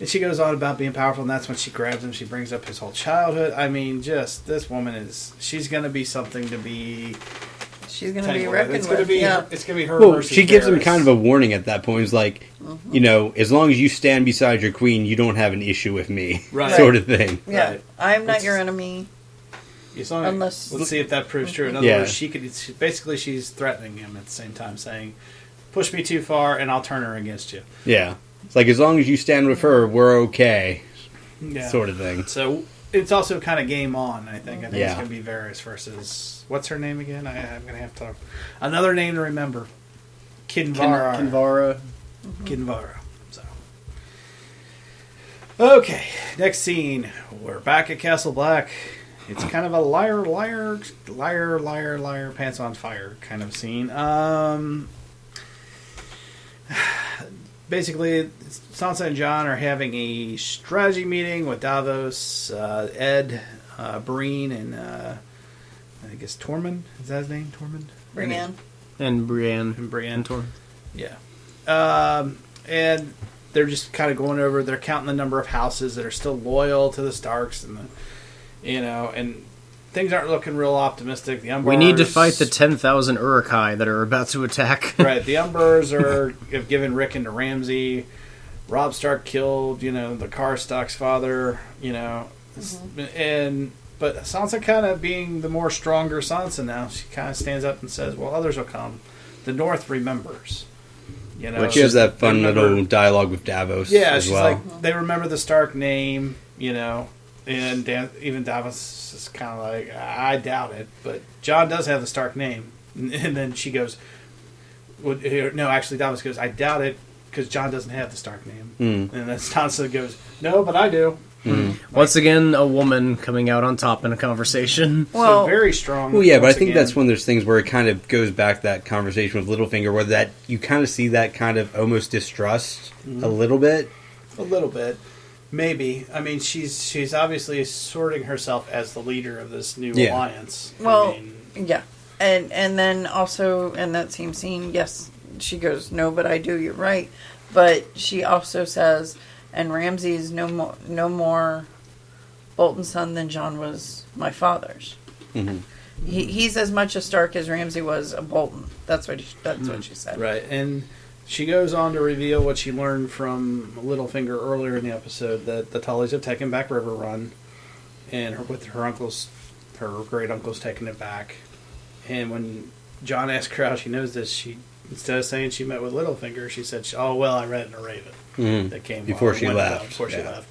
And she goes on about being powerful, and that's when she grabs him. She brings up his whole childhood. I mean, just this woman she's going to be something to be. She's going to be reckoned it's gonna with. be, Yeah. It's going to be her. well, versus she gives him Varys. kind of a warning at that point. It's like, as long as you stand beside your queen, you don't have an issue with me, right? Sort of thing. Yeah, right. I'm not your enemy. Unless let's see if that proves true. In other words, she's threatening him at the same time, saying, "Push me too far, and I'll turn her against you." Yeah, it's like as long as you stand with her, we're okay, sort of thing. So it's also kind of game on. I think it's Yeah. going to be Varys versus what's her name again? I'm going to have to another name to remember. Kinvara. Kinvara. So okay, next scene. We're back at Castle Black. It's kind of a liar, pants on fire kind of scene. Basically, Sansa and Jon are having a strategy meeting with Davos, Ed, Breen, and I guess Tormund. Is that his name? Tormund? Brienne. And Brienne. Tormund. Yeah. And they're just kind of going over, they're counting the number of houses that are still loyal to the Starks, and and things aren't looking real optimistic. The Umbers, we need to fight the 10,000 Uruk-hai that are about to attack. Right, the Umbers have given Rickon to Ramsay. Robb Stark killed, the Karstark's father, but Sansa kind of being the more stronger Sansa now, she kind of stands up and says, well, others will come. The North remembers. But she has that fun little dialogue with Davos. Yeah, as she's well. like, they remember the Stark name, and even Davos is kind of like, I doubt it, but Jon does have the Stark name. And then she goes, no, actually Davos goes, I doubt it, because Jon doesn't have the Stark name. And then Sansa goes, no, but I do. Once again, a woman coming out on top in a conversation. Well, so very strong. Well, yeah, but I think that's one of those things where it kind of goes back to that conversation with Littlefinger, where that you kind of see that kind of almost distrust a little bit. A little bit. Maybe. I mean, she's obviously asserting herself as the leader of this new alliance. Well, yeah. And then also in that same scene, yes, she goes, "No, but I do. You're right." But she also says, "And Ramsay's no more Bolton's son than John was my father's." Mm-hmm. He's as much a Stark as Ramsay was a Bolton. That's what she said. Right, and she goes on to reveal what she learned from Littlefinger earlier in the episode, that the Tullys have taken back River Run, and her great uncle's taking it back. And when John asked her how she knows this, she, instead of saying she met with Littlefinger, she said, "Oh well, I read it in a Raven that came before she left." Before she left.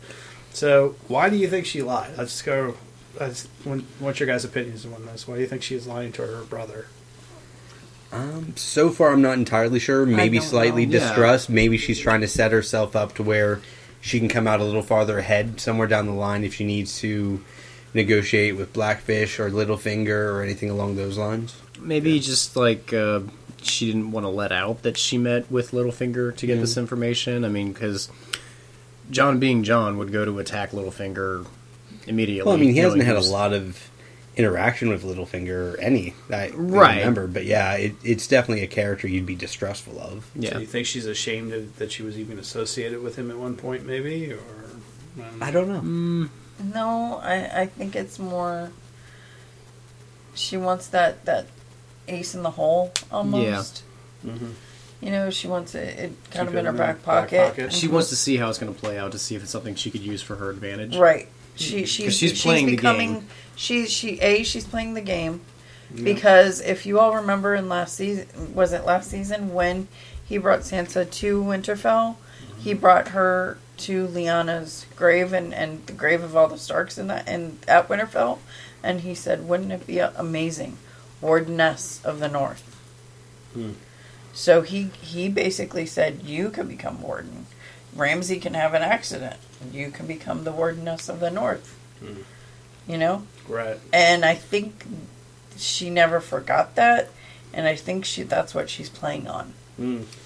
So why do you think she lied? What's your guys' opinions on this? Why do you think she's lying to her brother? So far, I'm not entirely sure. Maybe slightly know. distrust. Maybe she's trying to set herself up to where she can come out a little farther ahead somewhere down the line if she needs to negotiate with Blackfish or Littlefinger or anything along those lines. Maybe just like she didn't want to let out that she met with Littlefinger to get this information. I mean, because John being John would go to attack Littlefinger immediately. Well, I mean, he hasn't had a lot of interaction with Littlefinger or I remember, but yeah, it's definitely a character you'd be distrustful of. Yeah. So you think she's ashamed that she was even associated with him at one point, maybe? Or I don't know. No, I think it's more she wants that ace in the hole almost. Yeah. Mm-hmm. You know, she wants it kind of in her back pocket. She wants to see how it's going to play out, to see if it's something she could use for her advantage. Right. She's playing the game. She's playing the game because if you all remember in last season when he brought Sansa to Winterfell, he brought her to Lyanna's grave and the grave of all the Starks at Winterfell, and he said, "Wouldn't it be amazing, Wardeness of the North?" So he basically said, "You can become Warden. Ramsay can have an accident. You can become the Wardeness of the North." You know? Right. And I think she never forgot that, and I think that's what she's playing on.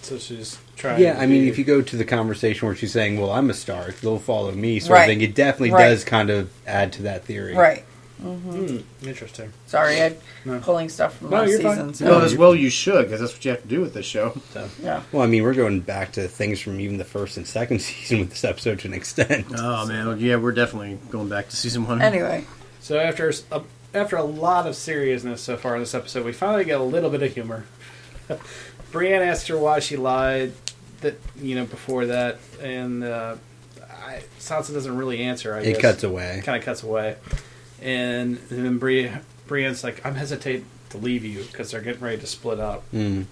So she's trying. Yeah, I mean, if you go to the conversation where she's saying, "Well, I'm a Stark, they'll follow me," sort of thing, it definitely does kind of add to that theory. Right. Mm-hmm. Interesting. Sorry, I'm pulling stuff from last season. So. Well, as well you should, because that's what you have to do with this show. So. Yeah. Well, I mean, we're going back to things from even the first and second season with this episode to an extent. Oh, man. Yeah, we're definitely going back to season 1. Anyway. So after a lot of seriousness so far in this episode, we finally get a little bit of humor. Brienne asked her why she lied before that, and Sansa doesn't really answer, I guess. It cuts away. Kind of cuts away. And then Brienne's like, "I'm hesitating to leave you because they're getting ready to split up." And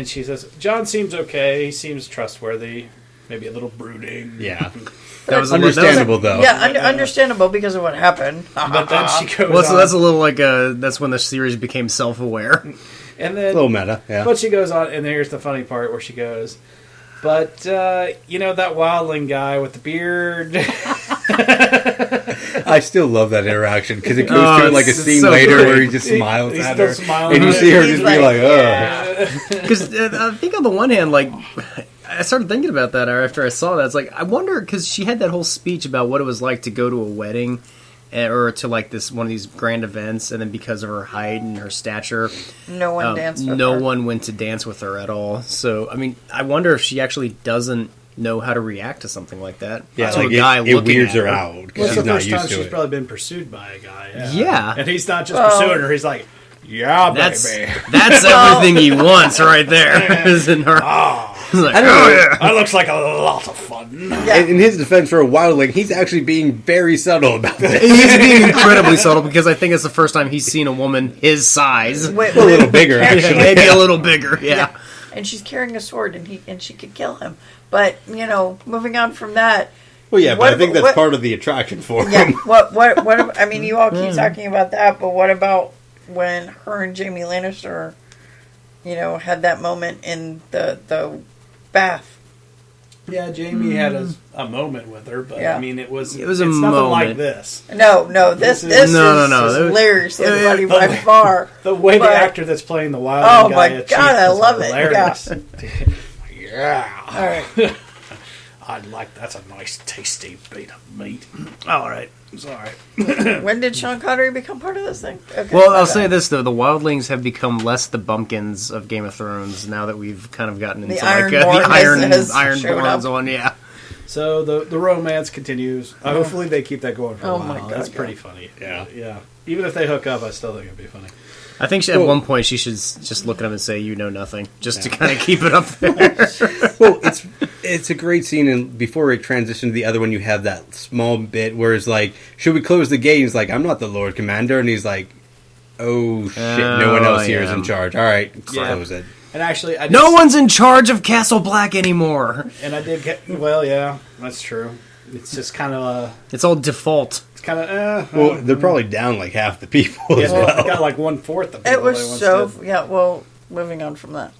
she says, "John seems okay. He seems trustworthy. Maybe a little brooding." Yeah. That was understandable, though. Yeah, understandable because of what happened. But then she goes Well, so on. that's a little like that's when the series became self-aware. And then, a little meta, yeah. But she goes on, and here's the funny part where she goes, "But, that wildling guy with the beard." I still love that interaction because it goes to like a scene so later where he just smiles at her, and you see her just be like, "Oh." Because I think on the one hand, like, I started thinking about that after I saw that. It's like, I wonder, because she had that whole speech about what it was like to go to a wedding or to like one of these grand events, and then because of her height and her stature, no one danced with her. No one went to dance with her at all. So, I mean, I wonder if she actually doesn't know how to react to something like that. Yeah, like it weirds her out because she's not used to it. She's probably been pursued by a guy. Yeah. And he's not just pursuing her. He's like, "Yeah, baby." That's everything he wants right there. Is in her. Like, that looks like a lot of fun. Yeah. In his defense, for a wildling, he's actually being very subtle about this. He's being incredibly subtle because I think it's the first time he's seen a woman his size. A little bigger, actually. Maybe a little bigger, yeah. And she's carrying a sword, and she could kill him. But, moving on from that. Well, yeah, but I think that's part of the attraction for him. What I mean, you all keep talking about that, but what about when her and Jaime Lannister, had that moment in the bath? Yeah, Jaime had a moment with her, but I mean, it's nothing like this. No, this is hilariously funny by far. The way the actor that's playing the wild guy. Oh my god, I love hilarious. it. Yeah. All right. That's a nice tasty bit of meat. All right. Sorry. When did Sean Connery become part of this thing? Okay, Well, I'll say this though: the wildlings have become less the bumpkins of Game of Thrones now that we've kind of gotten into Ironborn the Ironborns on. Yeah. So the romance continues. Hopefully they keep that going for a while. My God, That's pretty funny. Yeah. Even if they hook up, I still think it'd be funny. I think at one point she should just look at him and say, "You know nothing," just to kind of keep it up there. Well, it's a great scene, and before it transitions to the other one, you have that small bit where it's like, "Should we close the gate?" He's like, "I'm not the Lord Commander," and he's like, "Oh shit, no one else here is in charge. All right, close it." And actually, no one's in charge of Castle Black anymore. And I did get yeah, that's true. It's just kind of it's all default. It's kind of well, they're probably down like half the people. Yeah, as well. they got like 1/4 of people. It was so well. Moving on from that.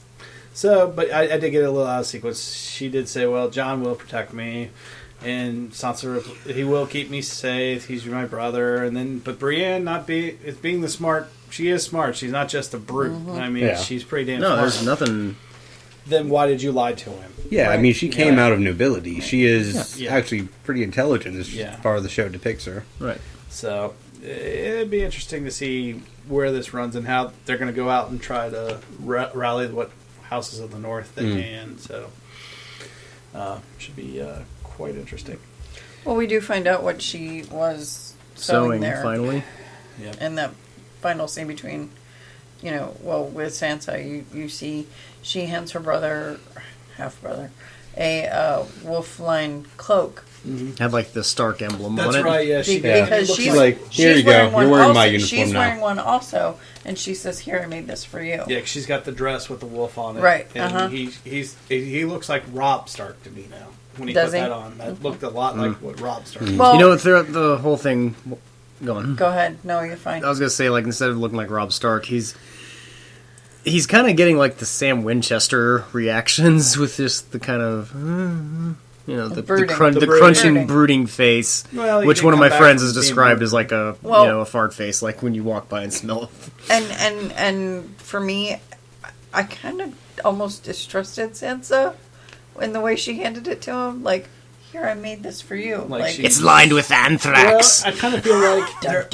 So, but I did get a little out of sequence. She did say, "Well, John will protect me," and Sansa, he will keep me safe. He's my brother. And then, but Brienne is being the smart. She is smart. She's not just a brute. Mm-hmm. I mean, she's pretty damn smart. No, there's nothing. Then why did you lie to him? Yeah, Right? I mean, she came out of nobility. She is Yeah. actually pretty intelligent as far as the show depicts her. Right. So it'd be interesting to see where this runs and how they're going to go out and try to rally what houses of the north they can. So should be quite interesting. Well, we do find out what she was sewing there finally. Yeah. In that final scene between, with Sansa, you see she hands her brother, half brother, a wolf-lined cloak. Had like the Stark emblem That's on it. right. Yeah, because she's like, here you go. You're wearing my uniform she's now. wearing one also, and she says, "Here, I made this for you." Yeah, 'cause she's got the dress with the wolf on it. Right. And he looks like Robb Stark to me now when he Does put he? that on. That looked a lot like what Robb Stark. Well, throughout the whole thing, go on. Go ahead. No, you're fine. I was gonna say, like, instead of looking like Robb Stark, he's kind of getting like the Sam Winchester reactions with just the kind of the crunching, brooding face, which one of my friends has described as like a a fart face, like when you walk by and smell it. And for me, I kind of almost distrusted Sansa in the way she handed it to him. Like, here, I made this for you. Like it's lined with anthrax. Well, I kind of feel like there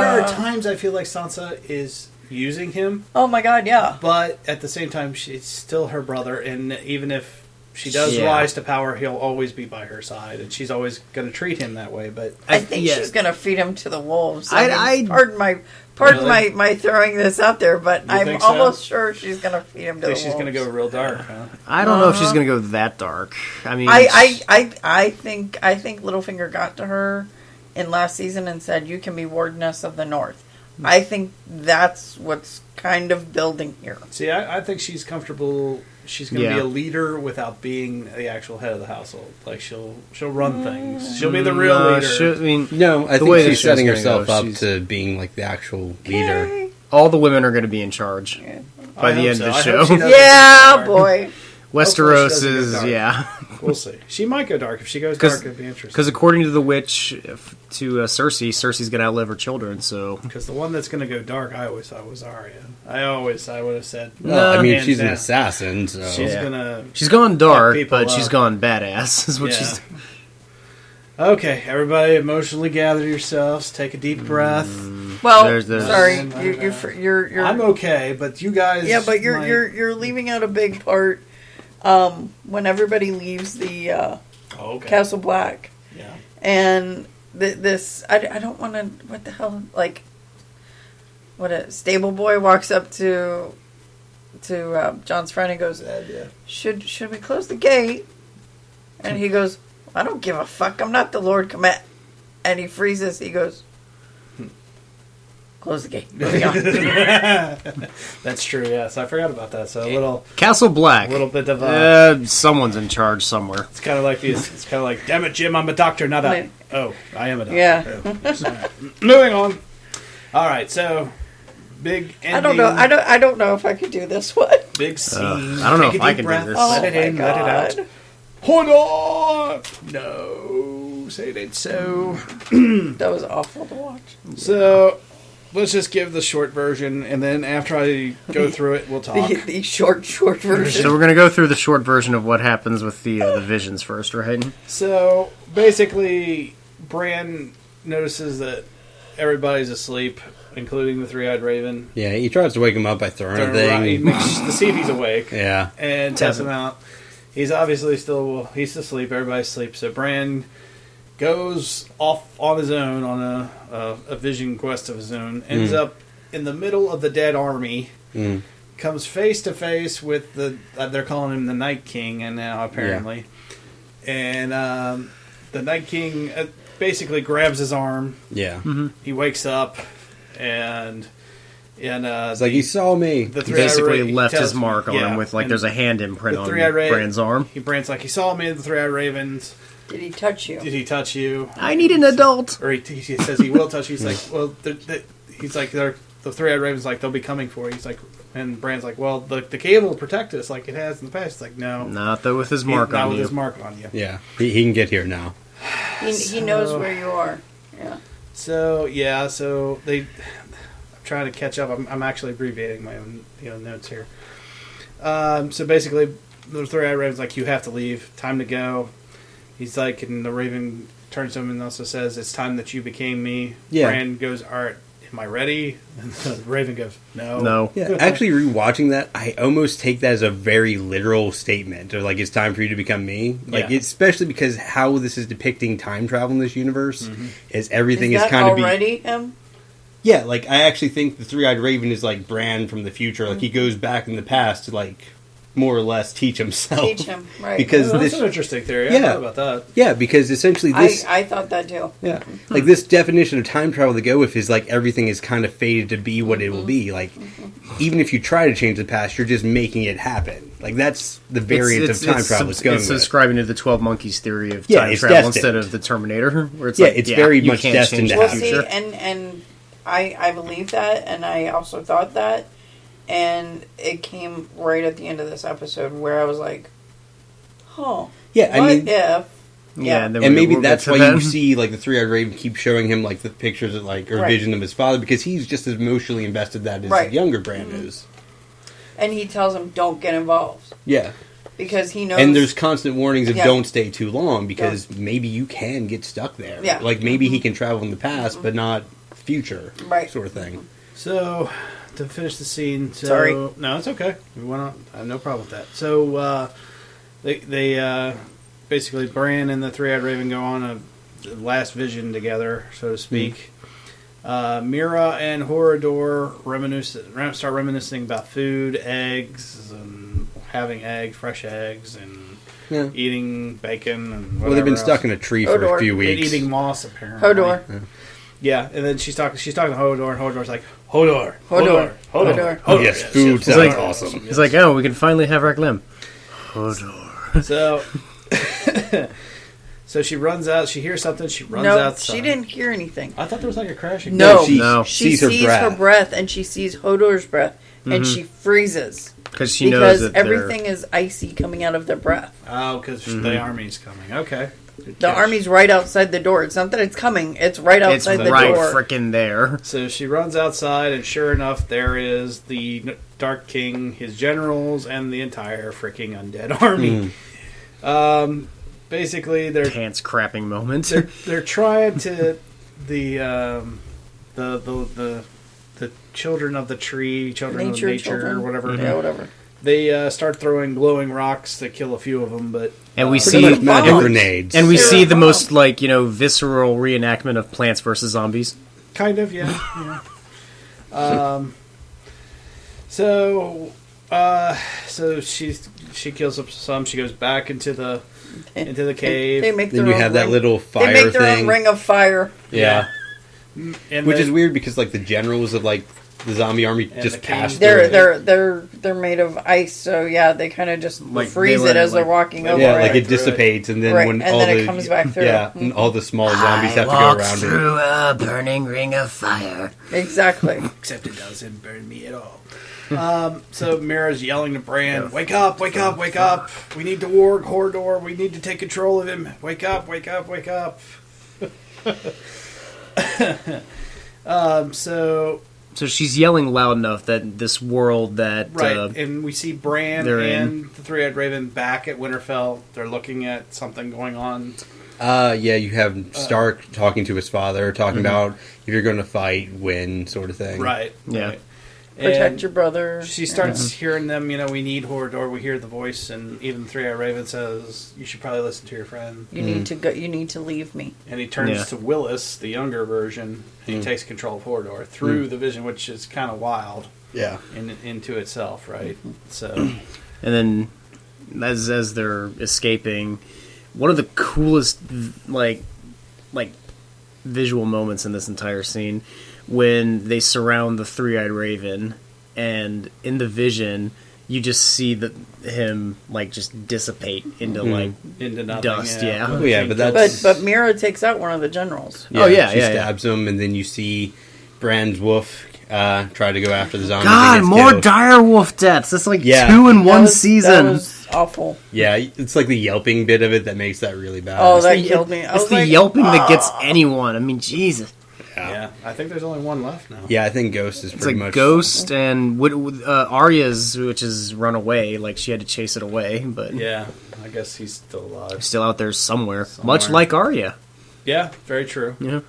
are times I feel like Sansa is using him. Oh my God, yeah. But at the same time, she's still her brother, and even if she does rise to power, he'll always be by her side, and she's always going to treat him that way. But I think she's going to feed him to the wolves. I pardon my throwing this out there, but I'm almost sure she's going to feed him to the wolves. She's going to go real dark, huh? I don't know if she's going to go that dark. I mean, I think Littlefinger got to her in last season and said, "You can be Wardeness of the North." I think that's what's kind of building here. See, I think she's comfortable. She's going to be a leader without being the actual head of the household. Like she'll run things. She'll be the real leader. I think she's setting herself up to being like the actual leader. All the women are going to be in charge by the end of the show. Yeah, boy. Westeros is We'll see. She might go dark. If she goes dark, it'd be interesting. Because according to the witch, Cersei's going to outlive her children. So because the one that's going to go dark, I always thought was Arya. I would have said. Well, I mean, she's an assassin. So. She's gone dark, but she's gone badass. Is what she's. Okay, everybody, emotionally gather yourselves. Take a deep breath. Well, sorry, you're. I'm okay, but you guys. Yeah, but you're leaving out a big part. When everybody leaves the Castle Black, and this I don't want to. What the hell? Like, what a stable boy walks up to John's friend and goes, "Should we close the gate?" And he goes, "I don't give a fuck. I'm not the Lord Command." And he freezes. He goes, "Close the gate." Moving on. That's true. Yes, I forgot about that. So a little Castle Black. A little bit of someone's in charge somewhere. It's kind of like these. It's kind of like, damn it, Jim, I'm a doctor, not a. Oh, I am a doctor. Yeah. Oh, moving on. All right, so big ending. I don't know if I could do this one. Big scene. I don't know if I can do this. Let it in. Let it out. Hold on. No, say it ain't so. That was awful to watch. So. Let's just give the short version, and then after I go through it, we'll talk. The short version. So we're going to go through the short version of what happens with the visions first, right? So, basically, BRAN notices that everybody's asleep, including the three-eyed raven. Yeah, he tries to wake him up by throwing a thing. He makes to see if he's awake. Yeah. And tests him out. He's obviously he's asleep. Everybody's asleep. So Bran goes off on his own on a vision quest of his own. Ends up in the middle of the dead army. Comes face to face with they're calling him the Night King, and now apparently. Yeah. And the Night King basically grabs his arm. Yeah. He wakes up, and it's like he saw me. He basically left his mark on him with there's a hand imprint on Bran's arm. Brand's like, he saw me, the three-eyed ravens. Did he touch you? Did he touch you? I need an adult. Or he says he will touch you. He's like, well, he's like, the three-eyed ravens like they'll be coming for you. He's like, and Bran's like, well, the cable will protect us like it has in the past. It's like, no, not though with his mark on you. Not with his mark on you. Yeah, he can get here now. He knows where you are. Yeah. So I'm trying to catch up. I'm actually abbreviating my own notes here. So basically, the three-eyed raven's like, you have to leave. Time to go. He's like, and the raven turns to him and also says, it's time that you became me. Yeah. Bran goes, all right, am I ready? And the raven goes, no. No. Yeah, actually, rewatching that, I almost take that as a very literal statement. Or like, it's time for you to become me. Like, especially because how this is depicting time travel in this universe is everything is kind of already him. Yeah, like I actually think the three-eyed raven is like Bran from the future. Like he goes back in the past to like more or less teach himself. Teach him, right? Because that's an interesting theory. I thought about that. Yeah, because essentially this. I thought that too. Yeah, like this definition of time travel to go with is like everything is kind of fated to be what it will be. Like even if you try to change the past, you're just making it happen. Like that's the variant of time travel it's going with. It's subscribing to the 12 Monkeys theory of time travel instead of the Terminator, where it's it's very much destined to happen. See, and I believe that, and I also thought that. And it came right at the end of this episode where I was like, "Oh, yeah." I mean, if and maybe that's why you see like the three-eyed raven keep showing him like the pictures of like or vision of his father because he's just as emotionally invested that as his younger Bran is. And he tells him, "Don't get involved." Yeah, because he knows. And there's constant warnings of don't stay too long because maybe you can get stuck there. Yeah, like maybe he can travel in the past but not future, sort of thing. So. To finish the scene, sorry. No, it's okay. We went on. I have no problem with that. So they basically Bran and the three-eyed raven go on a last vision together, so to speak. Mira and Horador start reminiscing about food, eggs, and having fresh eggs, and eating bacon. And well, they've been stuck in a tree for a few weeks, and eating moss apparently. Hodor. Yeah, and then she's talking to Hodor, and Hodor's like, Hodor. Yes, food sounds awesome. He's like, oh, we can finally have Raglim. Hodor. So she runs out. She hears something. She runs outside. She didn't hear anything. I thought there was like a crashing. No, she sees her breath, and she sees Hodor's breath, and she freezes because she knows that everything is icy coming out of their breath. Oh, because the army's coming. Okay. The army's right outside the door. It's not that it's coming. It's right outside the door. It's right frickin' there. So she runs outside, and sure enough, there is the Dark King, his generals, and the entire freaking undead army. Basically, they're pants crapping moment. They're trying to the children of the tree, children of nature, or whatever. Yeah, whatever. They start throwing glowing rocks to kill a few of them, but and we see magic grenades, and we see the most visceral reenactment of Plants vs Zombies. Kind of, yeah. So she kills up some. She goes back into the cave. They make then you have that little fire thing. They make their own ring of fire. Yeah. And which is weird because like the generals of like the zombie army just passed. They're made of ice, so yeah, they kind of just freeze it as they're walking over. Yeah, like it dissipates, and then when it comes back through. Yeah, and all the small zombies have to go around through a burning ring of fire. Exactly. Except it doesn't burn me at all. So Mira's yelling to Bran, "Wake up! Wake up! Wake up! We need to warg Hodor. We need to take control of him. Wake up! Wake up! Wake up!" So she's yelling loud enough that this world that and we see Bran and the three-eyed raven back at Winterfell. They're looking at something going on. Yeah, you have Stark talking to his father, talking about if you're going to fight, win, sort of thing. Right. Yeah. Right. Protect And your brother. She starts hearing them, we need Horador, we hear the voice, and even Three-Eyed Raven says, you should probably listen to your friend. You need to go. You need to leave me. And he turns to Willis, the younger version, and he takes control of Horador through the vision, which is kind of wild. Yeah. Into itself, right? So, And then, as they're escaping, one of the coolest like visual moments in this entire scene, when they surround the Three-Eyed Raven, and in the vision you just see him just dissipate into into nothing, dust. Yeah. Oh, yeah, but that's But Mira takes out one of the generals. Yeah, she stabs him, and then you see Bran's wolf try to go after the zombie. God, more dire wolf deaths. That's 2 in one season. That was awful. Yeah, it's like the yelping bit of it that makes that really bad. Oh, that killed me. It's the yelping that gets anyone. I mean, Jesus. Yeah, I think there's only one left now. Yeah, I think Ghost is pretty much... Ghost and Arya's, which is run away. She had to chase it away, but... Yeah, I guess he's still alive. Still out there somewhere. Much like Arya. Yeah, very true. Yeah.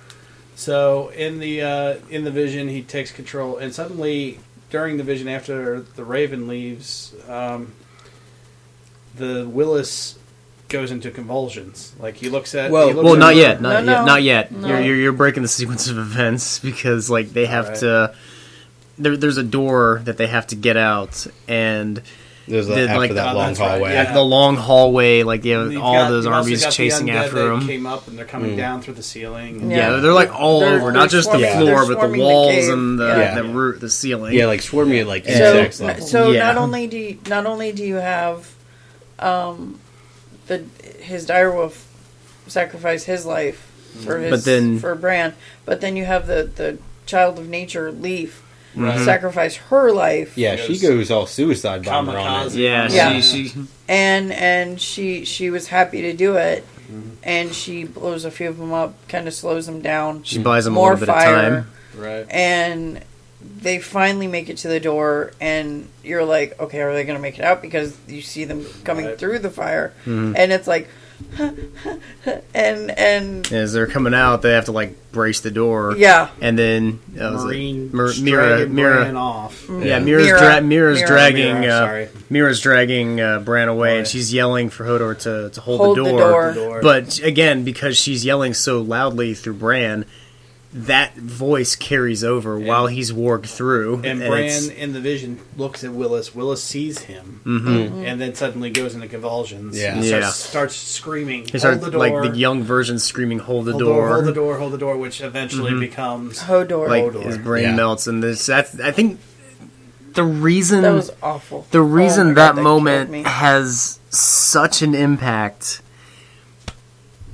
So, in the vision, he takes control, and suddenly, during the vision, after the Raven leaves, the Willis goes into convulsions. He looks at... Not yet. Not yet. No. You're breaking the sequence of events, because they have to... There's a door that they have to get out, and... There's after that long hallway. Right. Yeah. The long hallway, all those armies chasing after them. Came up, and they're coming down through the ceiling. Yeah, they're all over, not just the floor, but the walls and the ceiling. Yeah, swarming at insects level. So not only do you have his direwolf sacrifice his life for Bran, but then you have the child of nature Leaf sacrifice her life. Yeah, she goes all suicide bomber on it. Yeah, she and she was happy to do it, and she blows a few of them up, kind of slows them down. She buys them more a little bit fire, of time, right? And they finally make it to the door, and you're like, okay, are they going to make it out? Because you see them coming through the fire, and it's and as they're coming out, they have to brace the door. Yeah, and then Marine Mira off. Yeah, Mira's dragging Bran away, and she's yelling for Hodor to hold the door. But again, because she's yelling so loudly through Bran, that voice carries over while he's warged through. And Bran, in the vision, looks at Willis. Willis sees him, and then suddenly goes into convulsions. Yeah. Starts screaming, he starts, hold the door. The young version screaming, hold the door. Hold the door, hold the door, which eventually becomes Hodor. His brain melts, and I think the reason... That was awful. The reason that moment has such an impact...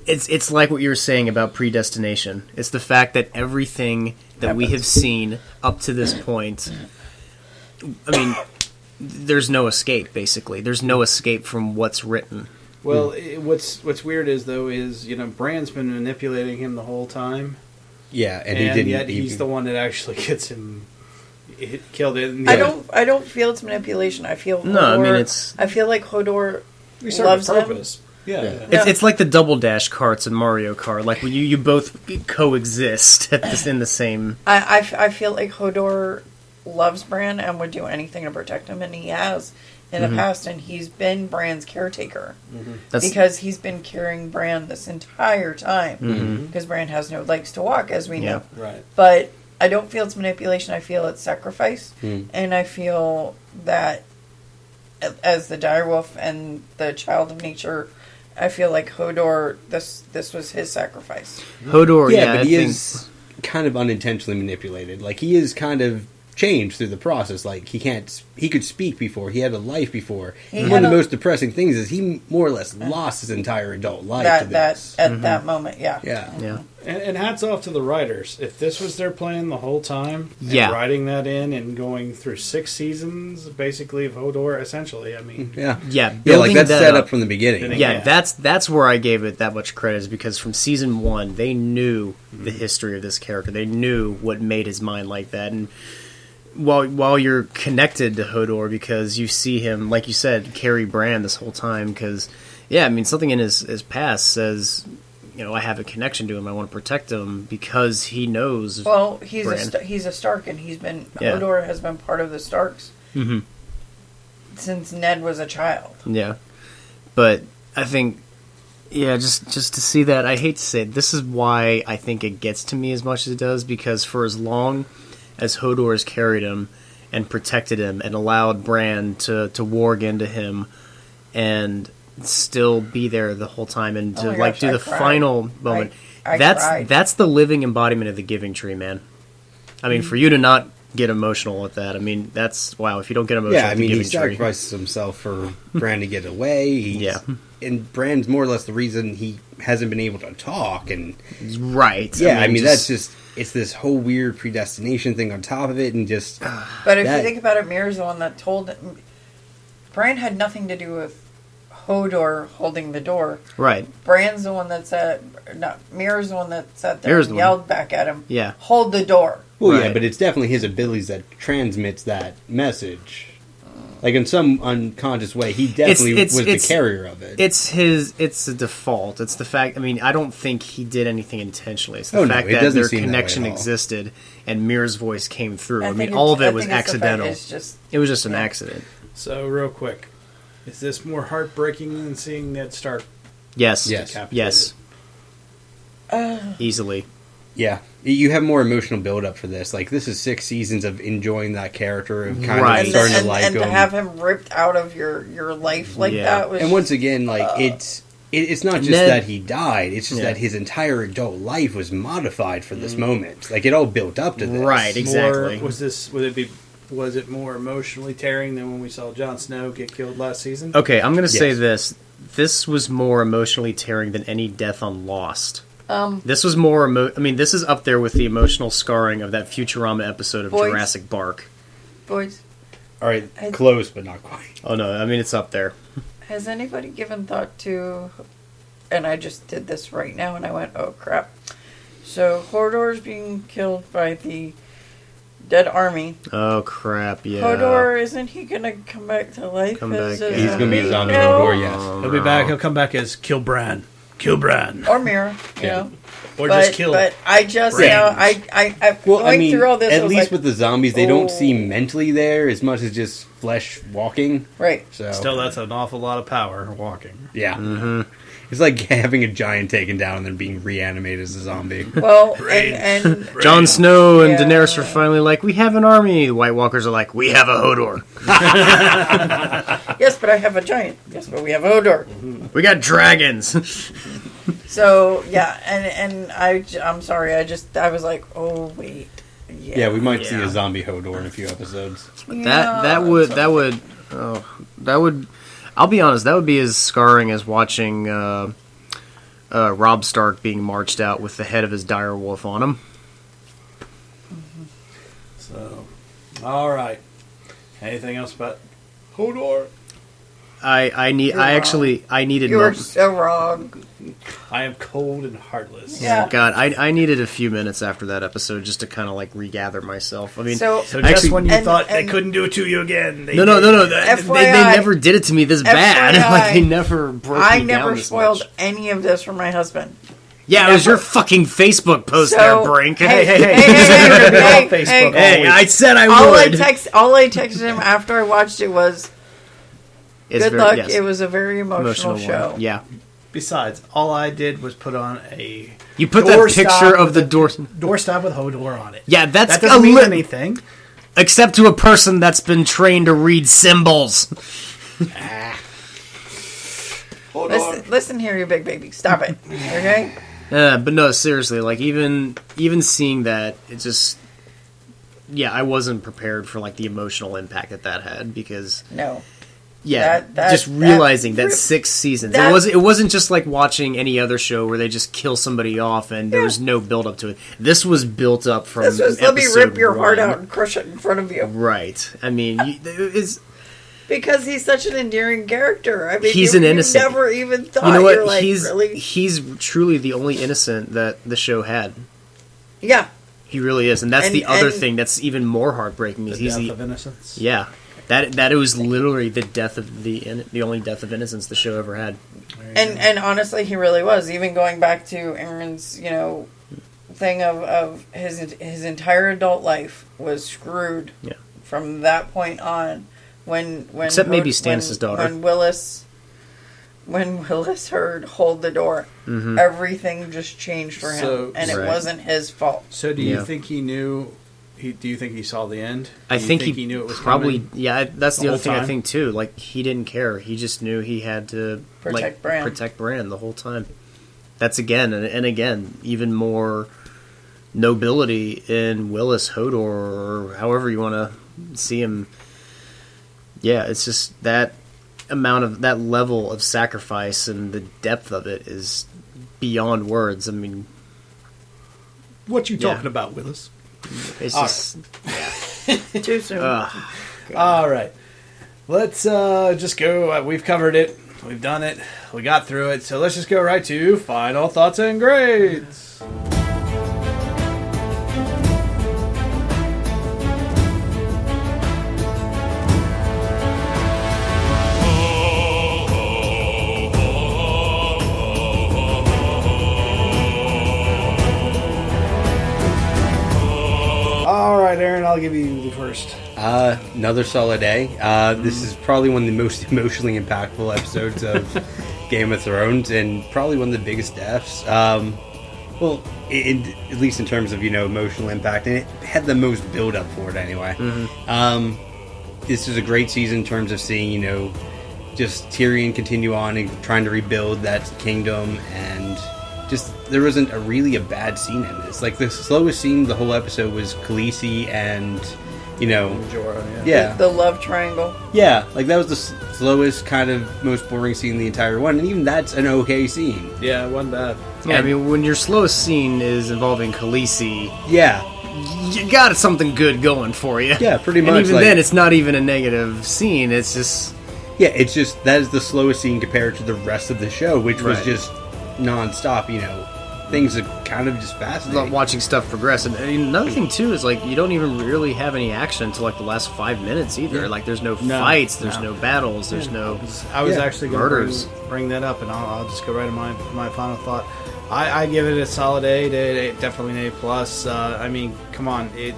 It's like what you were saying about predestination. It's the fact that everything that we have seen up to this point, I mean, there's no escape, basically. There's no escape from what's written. Well, what's weird is Bran's been manipulating him the whole time. Yeah, and yet he's the one that actually gets him killed. I don't feel it's manipulation. I feel Hodor, I feel like Hodor loves him. Yeah. It's like the double dash carts in Mario Kart. When you both coexist in the same... I feel like Hodor loves Bran and would do anything to protect him, and he has in the past, and he's been Bran's caretaker. Because he's been carrying Bran this entire time. Because Bran has no legs to walk, as we know. Right. But I don't feel it's manipulation. I feel it's sacrifice. And I feel that as the direwolf and the child of nature... I feel like Hodor, this was his sacrifice. Hodor, but he is kind of unintentionally manipulated. He is kind of changed through the process. He could speak before, he had a life before. One of the most depressing things is he more or less lost his entire adult life to this. At that moment, Yeah. And hats off to the writers. If this was their plan the whole time, and writing that in and going through 6 seasons, basically, of Hodor, essentially, I mean... That's set up from the beginning. That's where I gave it that much credit, is because from season 1, they knew the history of this character. They knew what made his mind like that, and... While you're connected to Hodor, because you see him, like you said, carry Bran this whole time, because, something in his past says I have a connection to him. I want to protect him because he knows. Well, he's Bran. he's a Stark, and Hodor has been part of the Starks since Ned was a child. Yeah, but I think, just to see that, I hate to say it, this is why I think it gets to me as much as it does, because for as long as Hodor has carried him and protected him and allowed Bran to warg into him and still be there the whole time and to do the final moment. That's the living embodiment of the Giving Tree, man. I mean, for you to not get emotional with that, I mean, that's wow. If you don't get emotional, Yeah, I with the mean, he Giving Tree, sacrifices himself for Bran to get away. And Bran's more or less the reason he hasn't been able to talk. And right. Yeah, I mean that's just it's this whole weird predestination thing on top of it, and just. But if you think about it, Mirror's the one that told him. Bran had nothing to do with Hodor holding the door. Right. Bran's the one that said, Mirror's the one that sat there and yelled back at him. Yeah. Hold the door. Well, yeah, but it's definitely his abilities that transmits that message. Like in some unconscious way, he definitely was the carrier of it. It's a default. It's the fact. I mean, I don't think he did anything intentionally. It's the fact that their connection existed and Mir's voice came through. I mean, all of it was accidental. It was just an accident. So, real quick, is this more heartbreaking than seeing Ned Stark? Yes. Easily. Yeah. You have more emotional build-up for this. Like, this is 6 seasons of enjoying that character, of kind of starting to like him. And to have him ripped out of your life like that was... And once again, like, it's not just that he died, it's just that his entire adult life was modified for this moment. Like, it all built up to this. Right, exactly. Was it more emotionally tearing than when we saw Jon Snow get killed last season? Okay, I'm going to say this. This was more emotionally tearing than any death on Lost. This was more this is up there with the emotional scarring of that Futurama episode of Jurassic Park. Boys. All right, close, but not quite. Oh, no, I mean, it's up there. Has anybody given thought to... And I just did this right now, and I went, oh, crap. So, Hodor's being killed by the dead army. Oh, crap, yeah. Hodor, isn't he going to come back to life? He's going to be a zombie Hodor, yes. He'll be back. He'll come back as Kill Bran. Kill Bran. Or Mira, you know. Or just kill. But I just, going through all this, at least with the zombies, they don't seem mentally there as much as just flesh walking. Right. So still, that's an awful lot of power walking. Yeah. Mm-hmm. It's like having a giant taken down and then being reanimated as a zombie. Well, and Jon Snow and Daenerys are finally like, we have an army. The White Walkers are like, we have a Hodor. Yes, but I have a giant. Yes, but we have a Hodor. We got dragons. So, yeah, and I'm sorry, I was like, oh, wait. Yeah, we might see a zombie Hodor in a few episodes. That would I'll be honest, that would be as scarring as watching Robb Stark being marched out with the head of his dire wolf on him. So, all right. Anything else about Hodor? I needed. You're so wrong. I am cold and heartless. Yeah. God, I needed a few minutes after that episode just to kind of like regather myself. I mean, so just when you thought they couldn't do it to you again, no. They never did it to me this bad. Like they never broke me down. I never spoiled any of this for my husband. Yeah, it was your fucking Facebook post there, Brink. Hey, I said I would. All I texted him after I watched it was, good luck. Yes. It was a very emotional show. Yeah. Besides, all I did was put on a... You put that picture of the doorstop with Hodor on it. Yeah, that doesn't mean anything. Except to a person that's been trained to read symbols. Listen here, you big baby. Stop it. Okay? But no, seriously, like even seeing that, it just... Yeah, I wasn't prepared for like the emotional impact that had because... No. Yeah, just realizing that 6 seasons. It wasn't just like watching any other show where they just kill somebody off and there was no build up to it. This was built up from. This was let me rip your heart out and crush it in front of you. Right. I mean, it's because he's such an endearing character. I mean, he's an innocent. You never even thought. You know what? You're like, he's truly the only innocent that the show had. Yeah. He really is, and that's the other thing that's even more heartbreaking. The death of innocence. Yeah. That it was literally the death of the only death of innocence the show ever had. And honestly, he really was. Even going back to Aaron's, thing of his entire adult life was screwed. Yeah. From that point on, when except maybe Stannis' daughter. When Willis heard "hold the door," everything just changed for him, and it wasn't his fault. So, do you think he knew? Do you think he saw the end? I think he knew it was probably coming? Yeah, that's the other thing time? I think too. Like, he didn't care. He just knew he had to protect Bran the whole time. That's again and again even more nobility in Willis Hodor, or however you want to see him. Yeah, it's just that amount of that level of sacrifice and the depth of it is beyond words. I mean, what you talking about, Willis? It's just too soon. All right, let's just go. We've covered it. We've done it. We got through it. So let's just go right to final thoughts and grades. All right, Aaron, I'll give you the first. Another solid A. This is probably one of the most emotionally impactful episodes of Game of Thrones, and probably one of the biggest deaths. Well, at least in terms of emotional impact, and it had the most build up for it anyway. This is a great season in terms of seeing just Tyrion continue on and trying to rebuild that kingdom, and just there wasn't really a bad scene in this. Like, the slowest scene of the whole episode was Khaleesi and Jorah, yeah, the love triangle. Yeah, like that was the slowest, kind of most boring scene in the entire one, and even that's an okay scene. Yeah, it wasn't bad. Yeah, I mean, when your slowest scene is involving Khaleesi, yeah, you got something good going for you. Yeah, pretty much. And even then, it's not even a negative scene. It's just that is the slowest scene compared to the rest of the show, which was just non-stop. Things are kind of just fascinating. Watching stuff progress. And another thing too is, like, you don't even really have any action until like the last 5 minutes either. Yeah. Like, there's no fights, there's no battles, there's no I was actually going murders. to bring that up, and I'll just go right to my final thought. I give it a solid A, definitely an A+. I mean, come on, it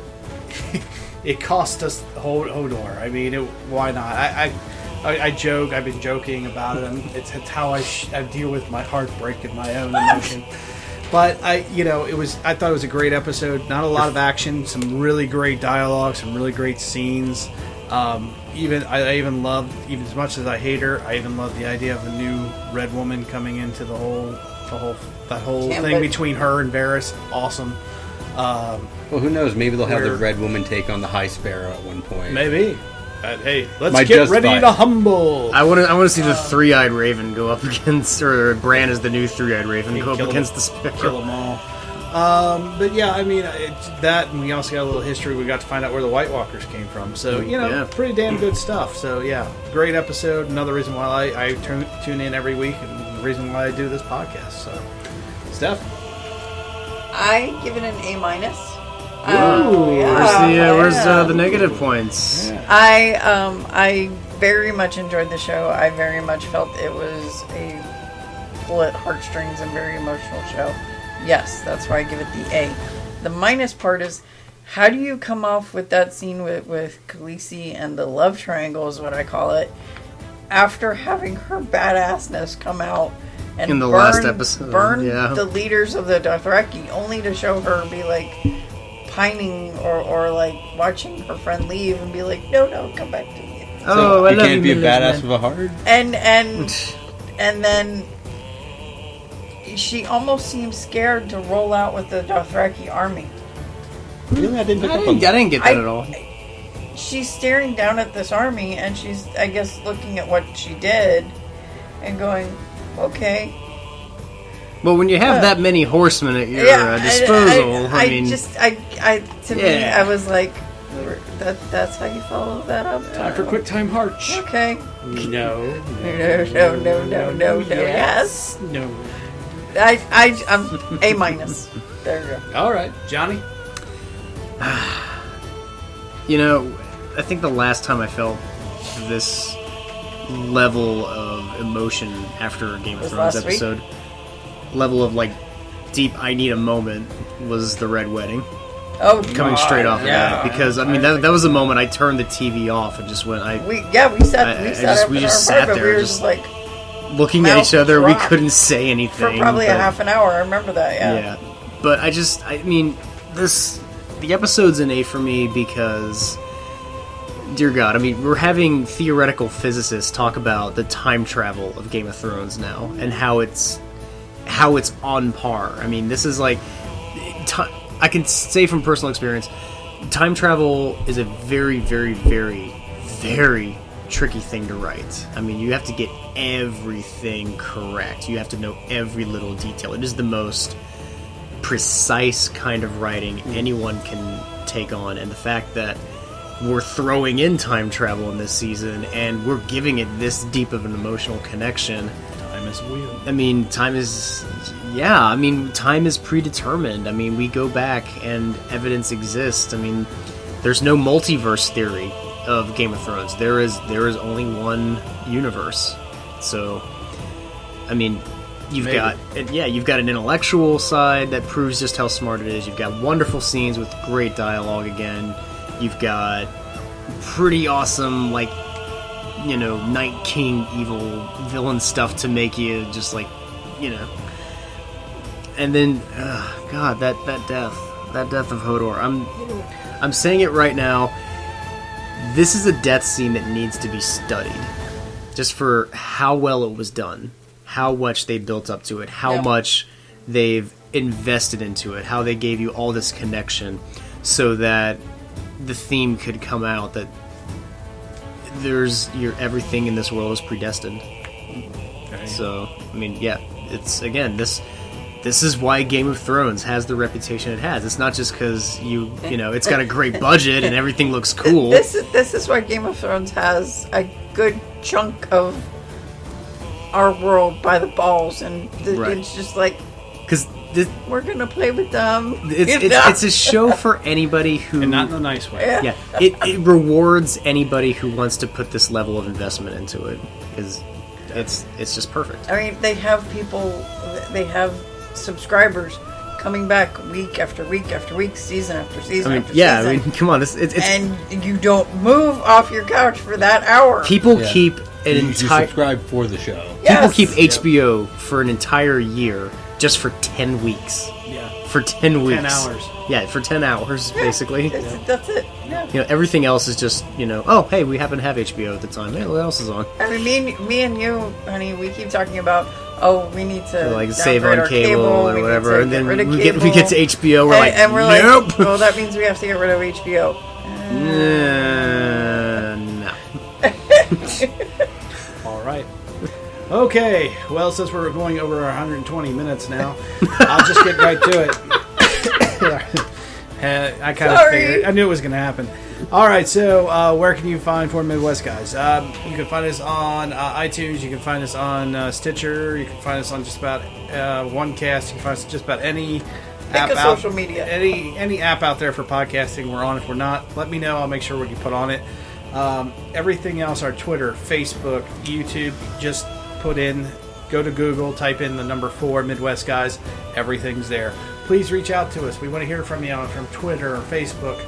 cost us Hodor. I mean, why not? I joke. I've been joking about it. It's how I deal with my heartbreak and my own emotion. But I thought it was a great episode. Not a lot of action. Some really great dialogue. Some really great scenes. I even loved, even as much as I hate her, I even loved the idea of the new Red Woman coming into the whole thing between her and Varys. Awesome. Well, who knows? Maybe they'll have the Red Woman take on the High Sparrow at one point. Maybe. Hey, let's get ready to humble. I want to see the three-eyed Raven go up against, or Bran is the new three-eyed Raven go up against the Sparrow. Kill them all. But yeah, I mean, that, and we also got a little history. We got to find out where the White Walkers came from. So, pretty damn good stuff. So, yeah, great episode. Another reason why I tune in every week, and the reason why I do this podcast. So, Steph? I give it an A-. Ooh, where's the negative points? Yeah. I very much enjoyed the show. I very much felt it was a pull at heartstrings and very emotional show. Yes, that's why I give it the A. The minus part is, how do you come off with that scene with Khaleesi and the love triangle is what I call it, after having her badassness come out and in the last episode, burn the leaders of the Dothraki, only to show her be like pining or like watching her friend leave and be like, no, come back to me. So you can't be a badass with a heart. And then she almost seems scared to roll out with the Dothraki army. Really, I didn't get that at all. She's staring down at this army, and she's, I guess, looking at what she did and going, okay. Well, when you have that many horsemen at your disposal, I was like, that's how you follow that up. Time for quick time hearts. Okay. No. Yes. No. I'm A-. There you go. All right, Johnny. I think the last time I felt this level of emotion after a Game of Was Thrones last week? episode. Level of like deep I need a moment was the Red Wedding. Oh, coming God, straight off yeah. of that, because I mean that was a moment I turned the TV off and just went. We just sat there, we were just like looking at mouth each other. We dropped couldn't say anything for probably a but- half an hour. I remember that. Yeah, but I mean, the episode's an A for me because, dear God, I mean, we're having theoretical physicists talk about the time travel of Game of Thrones now and how it's on par. I mean, this is like, I can say from personal experience, time travel is a very, very, very, very tricky thing to write. I mean, you have to get everything correct. You have to know every little detail. It is the most precise kind of writing anyone can take on, and the fact that we're throwing in time travel in this season and we're giving it this deep of an emotional connection. Time is a wheel. I mean, time is predetermined. I mean, we go back and evidence exists. I mean, there's no multiverse theory of Game of Thrones. There is only one universe. So, I mean, you've got an intellectual side that proves just how smart it is. You've got wonderful scenes with great dialogue again. You've got pretty awesome, like, you know, Night King evil villain stuff to make you just like, you know. And then, God, that death of Hodor. I'm saying it right now. This is a death scene that needs to be studied, just for how well it was done, how much they built up to it, how much they've invested into it, how they gave you all this connection, so that the theme could come out that everything in this world is predestined. Okay. So, I mean, yeah, it's again this is why Game of Thrones has the reputation it has. It's not just because you know it's got a great budget and everything looks cool. This is why Game of Thrones has a good chunk of our world by the balls, and it's just like because we're gonna play with them. It's a show for anybody who, and not in a nice way. Yeah, it rewards anybody who wants to put this level of investment into it. Because it's just perfect. I mean, they have subscribers coming back week after week after week, season after season after season. I mean, come on, it's and you don't move off your couch for that hour. People keep an You entire subscribe for the show. People keep HBO for an entire year just for 10 weeks. Yeah. For 10 weeks. 10 hours. Yeah, for 10 hours, basically. That's it. Yeah. You know, everything else is just, you know, oh, hey, we happen to have HBO at the time. Hey, what else is on? I mean, me and you, honey, we keep talking about, we need to like save downgrade on our cable or whatever, and then we get to HBO, we're and we're nope. like, well, that means we have to get rid of HBO. No. All right. Okay. Well, since we're going over our 120 minutes now, I'll just get right to it. I kind of figured. I knew it was going to happen. All right. So, where can you find Four Midwest Guys? You can find us on iTunes. You can find us on Stitcher. You can find us on just about OneCast. You can find us just about any app out, social media. Any app out there for podcasting. We're on. If we're not, let me know. I'll make sure we can put on it. Everything else, our Twitter, Facebook, YouTube, just go to Google, type in the number 4 Midwest Guys. Everything's there. Please reach out to us. We want to hear from you from Twitter or Facebook,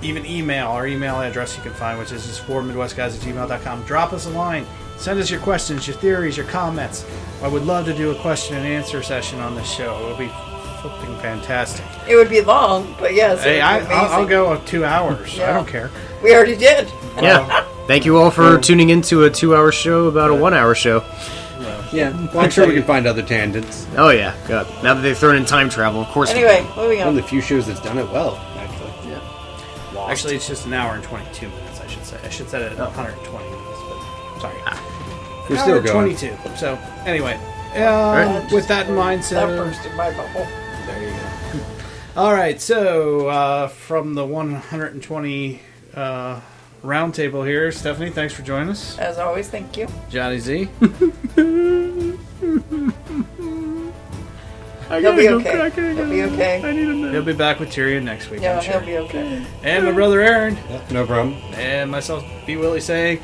even email. Our email address you can find, which is just 4midwestguys@gmail.com. Drop us a line. Send us your questions, your theories, your comments. I would love to do a question and answer session on this show. It would be flipping fantastic. It would be long, but yes. Hey, I'll go 2 hours. Yeah. I don't care. We already did. Yeah. Thank you all for tuning into a 2-hour show about a 1-hour show. Yeah, well, I'm sure we can find other tangents. Oh yeah, God. Now that they've thrown in time travel, of course. Anyway, moving on. One of the few shows that's done it well, actually. Yeah. Actually, it's just an hour and 22 minutes. I should say. I should set it at 120 minutes, but sorry. We're still going. 22. So anyway, with that in mind, so that burst in my bubble. there you go. All right, so from the 120 roundtable here, Stephanie, thanks for joining us. As always, thank you. Johnny Z. He'll be okay. He'll be okay. He'll be back with Tyrion next week. Yeah, I'm sure. he'll be okay. And my brother Aaron. No problem. And myself, B. Willie, saying,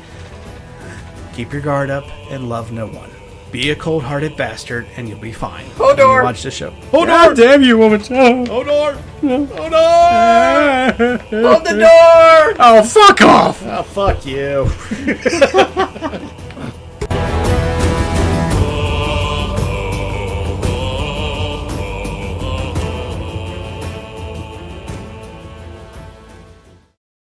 Keep your guard up and love no one. Be a cold-hearted bastard and you'll be fine. Hodor! Watch the show. God damn you, woman! Hodor! Hodor! Hold the door! Oh, fuck off! Oh, fuck you.